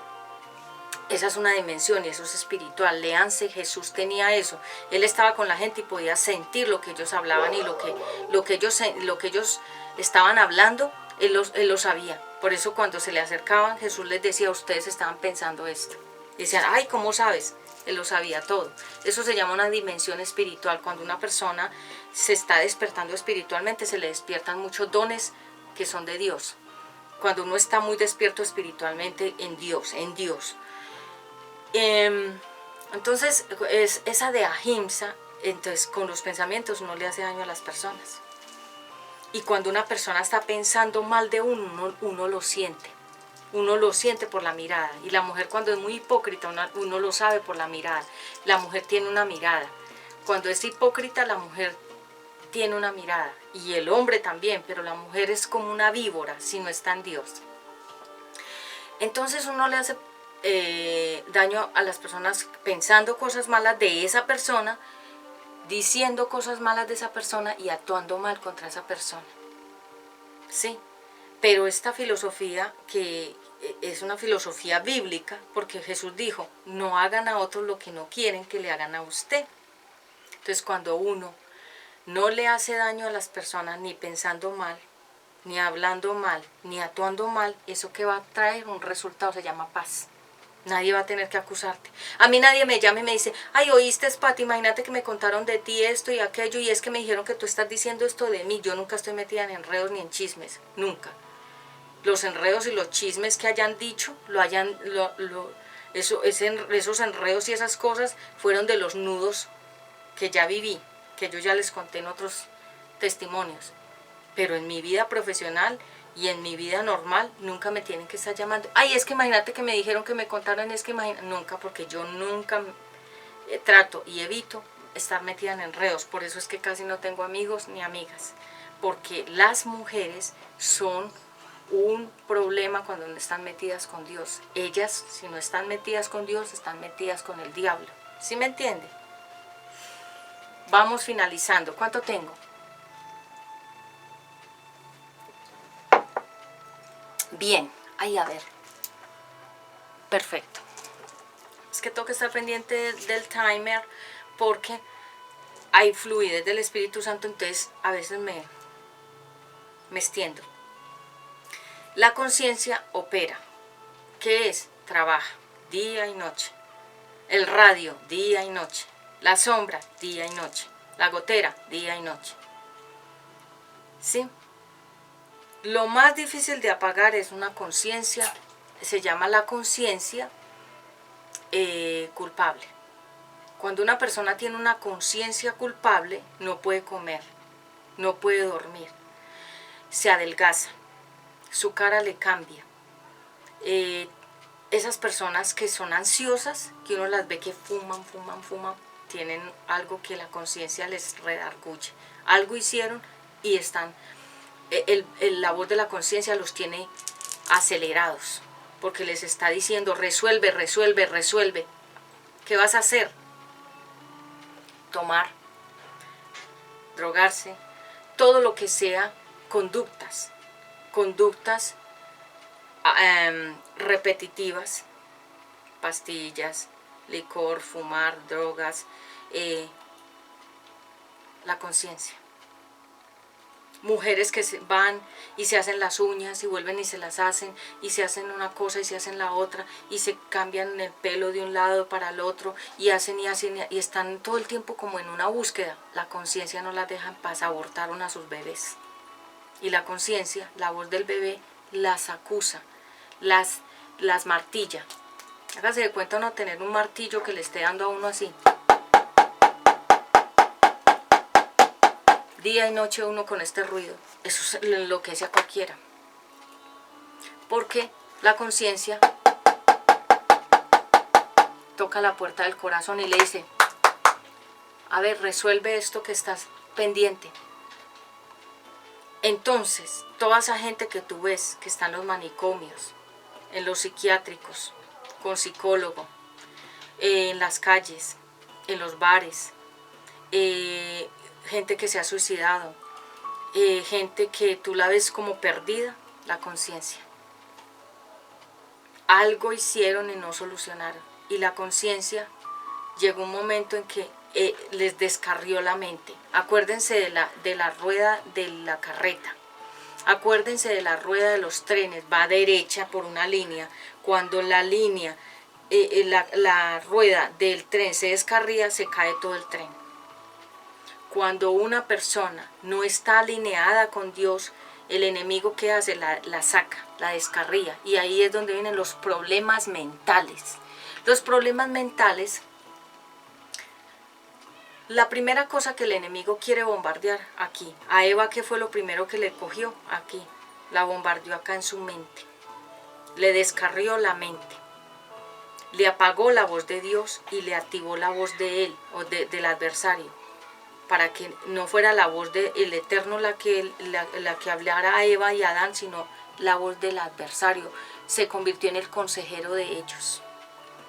Esa es una dimensión y eso es espiritual. Léanse, Jesús tenía eso. Él estaba con la gente y podía sentir lo que ellos hablaban y lo que ellos estaban hablando, él lo sabía. Por eso cuando se le acercaban, Jesús les decía, ustedes estaban pensando esto. Y decían, ay, ¿cómo sabes? Él lo sabía todo. Eso se llama una dimensión espiritual. Cuando una persona se está despertando espiritualmente, se le despiertan muchos dones que son de Dios. Cuando uno está muy despierto espiritualmente en Dios. Entonces, esa de ahimsa, entonces con los pensamientos no le hace daño a las personas. Y cuando una persona está pensando mal de uno lo siente. Uno lo siente por la mirada. Y la mujer cuando es muy hipócrita, uno lo sabe por la mirada. La mujer tiene una mirada. Cuando es hipócrita, la mujer tiene una mirada. Y el hombre también, pero la mujer es como una víbora si no está en Dios. Entonces uno le hace daño a las personas pensando cosas malas de esa persona, diciendo cosas malas de esa persona y actuando mal contra esa persona. Sí, pero esta filosofía que es una filosofía bíblica, porque Jesús dijo, no hagan a otros lo que no quieren que le hagan a usted. Entonces cuando uno no le hace daño a las personas ni pensando mal, ni hablando mal, ni actuando mal, eso que va a traer un resultado se llama paz. Nadie va a tener que acusarte. A mí nadie me llama y me dice, ay, oíste, Pati, imagínate que me contaron de ti esto y aquello, y es que me dijeron que tú estás diciendo esto de mí. Yo nunca estoy metida en enredos ni en chismes, nunca. Los enredos y los chismes que hayan dicho, esos enredos y esas cosas fueron de los nudos que ya viví, que yo ya les conté en otros testimonios. Pero en mi vida profesional y en mi vida normal nunca me tienen que estar llamando. Ay, es que imagínate que me dijeron que me contaron, es que nunca, porque yo nunca trato y evito estar metida en enredos. Por eso es que casi no tengo amigos ni amigas, porque las mujeres son un problema cuando no están metidas con Dios. Ellas, si no están metidas con Dios, están metidas con el diablo. ¿Sí me entiende? Vamos finalizando. ¿Cuánto tengo? Bien, ahí a ver. Perfecto. Es que tengo que estar pendiente del timer porque hay fluidez del Espíritu Santo, entonces a veces me extiendo. La conciencia opera. ¿Qué es? Trabaja día y noche. El radio, día y noche. La sombra, día y noche. La gotera, día y noche. ¿Sí? Lo más difícil de apagar es una conciencia, se llama la conciencia culpable. Cuando una persona tiene una conciencia culpable, no puede comer, no puede dormir, se adelgaza, su cara le cambia. Esas personas que son ansiosas, que uno las ve que fuman, tienen algo que la conciencia les redarguye. Algo hicieron y están, la voz de la conciencia los tiene acelerados, porque les está diciendo, resuelve. ¿Qué vas a hacer? Tomar, drogarse, todo lo que sea conductas repetitivas, pastillas, licor, fumar, drogas, la conciencia. Mujeres que van y se hacen las uñas y vuelven y se las hacen y se hacen una cosa y se hacen la otra y se cambian el pelo de un lado para el otro y hacen y están todo el tiempo como en una búsqueda. La conciencia no las deja en paz, abortaron a sus bebés. Y la conciencia, la voz del bebé, las acusa, las martilla. Hágase de cuenta uno tener un martillo que le esté dando a uno así. Día y noche uno con este ruido. Eso enloquece a cualquiera. Porque la conciencia toca la puerta del corazón y le dice, a ver, resuelve esto que estás pendiente. Entonces, toda esa gente que tú ves que está en los manicomios, en los psiquiátricos, con psicólogo, en las calles, en los bares, gente que se ha suicidado, gente que tú la ves como perdida, la conciencia. Algo hicieron y no solucionaron. Y la conciencia llegó un momento en que les descarrió la mente. Acuérdense de la rueda de la carreta. Acuérdense de la rueda de los trenes. Va derecha por una línea. Cuando la línea, la rueda del tren se descarría, se cae todo el tren. Cuando una persona no está alineada con Dios, el enemigo que hace la saca, la descarría. Y ahí es donde vienen los problemas mentales. Los problemas mentales, la primera cosa que el enemigo quiere bombardear aquí. A Eva, ¿qué fue lo primero que le cogió? Aquí. La bombardeó acá en su mente. Le descarrió la mente. Le apagó la voz de Dios y le activó la voz de él o del adversario. Para que no fuera la voz del Eterno la que hablara a Eva y a Adán, sino la voz del adversario. Se convirtió en el consejero de ellos.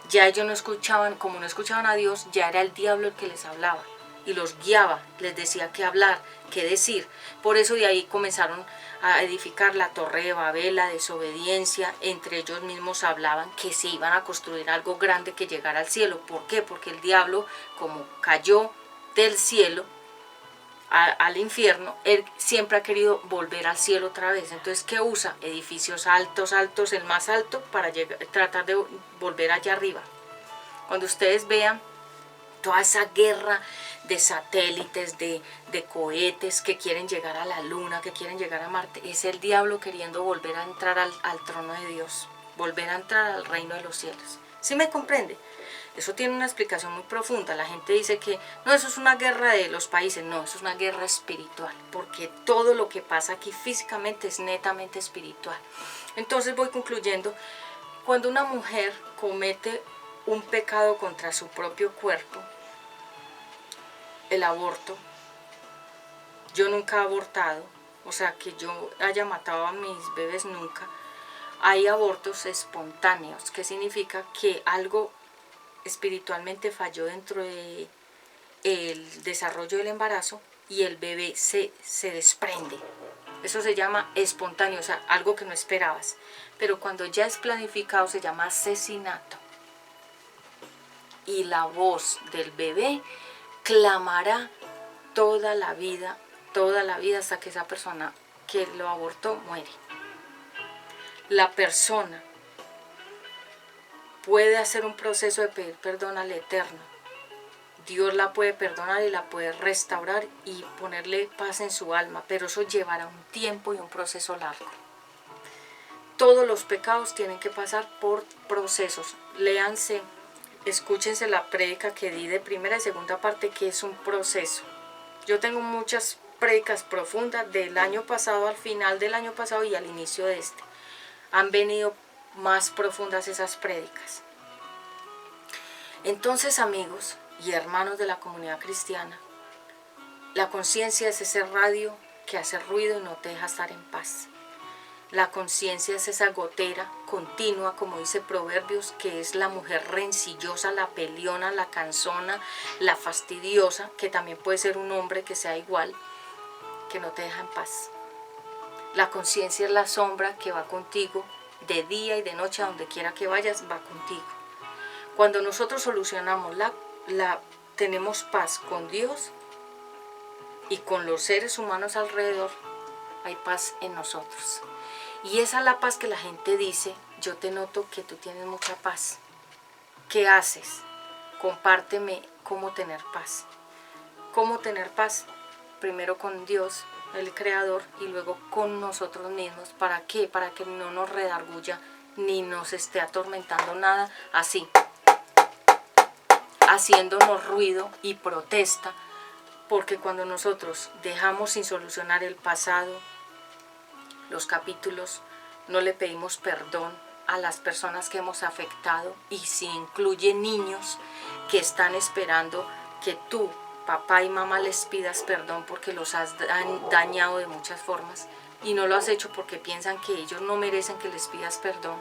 Ya ellos no escuchaban, como no escuchaban a Dios, ya era el diablo el que les hablaba y los guiaba, les decía qué hablar, qué decir. Por eso de ahí comenzaron a edificar la Torre de Babel, la desobediencia. Entre ellos mismos hablaban que se iban a construir algo grande que llegara al cielo. ¿Por qué? Porque el diablo, como cayó del cielo, al infierno, él siempre ha querido volver al cielo otra vez. Entonces, ¿qué usa? Edificios altos, altos, el más alto, para tratar de volver allá arriba. Cuando ustedes vean toda esa guerra de satélites, de cohetes que quieren llegar a la luna, que quieren llegar a Marte, es el diablo queriendo volver a entrar al trono de Dios, volver a entrar al reino de los cielos. ¿Sí me comprende? Eso tiene una explicación muy profunda. La gente dice que no, eso es una guerra de los países. No, eso es una guerra espiritual, porque todo lo que pasa aquí físicamente es netamente espiritual. Entonces voy concluyendo. Cuando una mujer comete un pecado contra su propio cuerpo, el aborto, yo nunca he abortado, o sea, que yo haya matado a mis bebés nunca. Hay abortos espontáneos, que significa que algo espiritualmente falló dentro de el desarrollo del embarazo y el bebé se desprende. Eso se llama espontáneo, o sea, algo que no esperabas. Pero cuando ya es planificado se llama asesinato. Y la voz del bebé clamará toda la vida hasta que esa persona que lo abortó muere. La persona puede hacer un proceso de pedir perdón al Eterno. Dios la puede perdonar y la puede restaurar y ponerle paz en su alma, pero eso llevará un tiempo y un proceso largo. Todos los pecados tienen que pasar por procesos. Léanse, escúchense la prédica que di de primera y segunda parte, que es un proceso. Yo tengo muchas prédicas profundas del año pasado, al final del año pasado y al inicio de este. Han venido más profundas esas prédicas. Entonces, amigos y hermanos de la comunidad cristiana, la conciencia es ese radio que hace ruido y no te deja estar en paz. La conciencia es esa gotera continua, como dice Proverbios, que es la mujer rencillosa, la peleona, la cansona, la fastidiosa, que también puede ser un hombre que sea igual, que no te deja en paz. La conciencia es la sombra que va contigo de día y de noche, a donde quiera que vayas, va contigo. Cuando nosotros solucionamos tenemos paz con Dios y con los seres humanos alrededor, hay paz en nosotros. Y esa es la paz que la gente dice: yo te noto que tú tienes mucha paz. ¿Qué haces? Compárteme cómo tener paz. ¿Cómo tener paz? Primero con Dios, el Creador, y luego con nosotros mismos. ¿Para qué? Para que no nos redarguya ni nos esté atormentando nada así, haciéndonos ruido y protesta, porque cuando nosotros dejamos sin solucionar el pasado, los capítulos, no le pedimos perdón a las personas que hemos afectado, y si incluye niños que están esperando que tú, papá y mamá, les pidas perdón porque los has dañado de muchas formas y no lo has hecho porque piensan que ellos no merecen que les pidas perdón,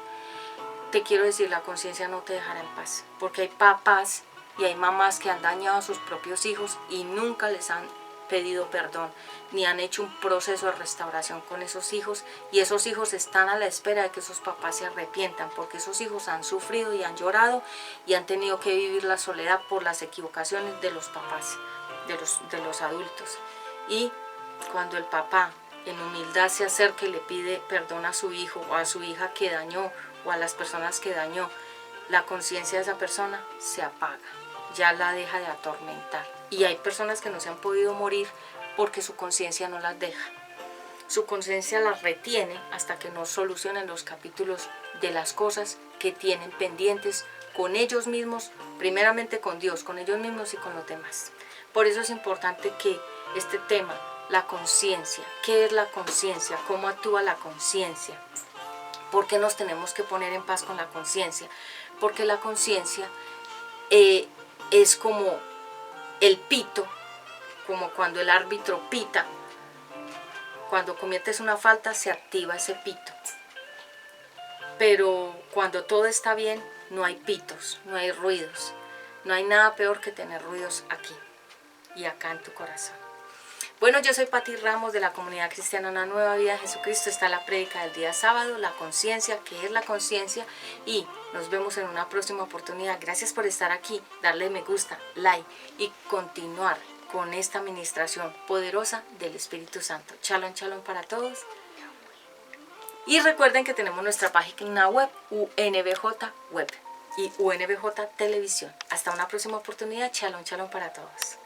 te quiero decir, la conciencia no te dejará en paz, porque hay papás y hay mamás que han dañado a sus propios hijos y nunca les han pedido perdón, ni han hecho un proceso de restauración con esos hijos, y esos hijos están a la espera de que esos papás se arrepientan, porque esos hijos han sufrido y han llorado y han tenido que vivir la soledad por las equivocaciones de los papás, de los adultos. Y cuando el papá en humildad se acerca y le pide perdón a su hijo o a su hija que dañó, o a las personas que dañó, la conciencia de esa persona se apaga, ya la deja de atormentar. Y hay personas que no se han podido morir porque su conciencia no las deja. Su conciencia las retiene hasta que no solucionen los capítulos de las cosas que tienen pendientes con ellos mismos, primeramente con Dios, con ellos mismos y con los demás. Por eso es importante que este tema, la conciencia, ¿qué es la conciencia? ¿Cómo actúa la conciencia? ¿Por qué nos tenemos que poner en paz con la conciencia? Porque la conciencia es como el pito, como cuando el árbitro pita. Cuando cometes una falta se activa ese pito. Pero cuando todo está bien, no hay pitos, no hay ruidos. No hay nada peor que tener ruidos aquí y acá en tu corazón. Bueno, yo soy Pati Ramos de la Comunidad Cristiana Una Nueva Vida en Jesucristo. Está la prédica del día sábado, la conciencia, ¿qué es la conciencia? Y nos vemos en una próxima oportunidad. Gracias por estar aquí, darle me gusta, like y continuar con esta administración poderosa del Espíritu Santo. Shalom, shalom para todos. Y recuerden que tenemos nuestra página web, UNBJ Web y UNBJ Televisión. Hasta una próxima oportunidad. Shalom, shalom para todos.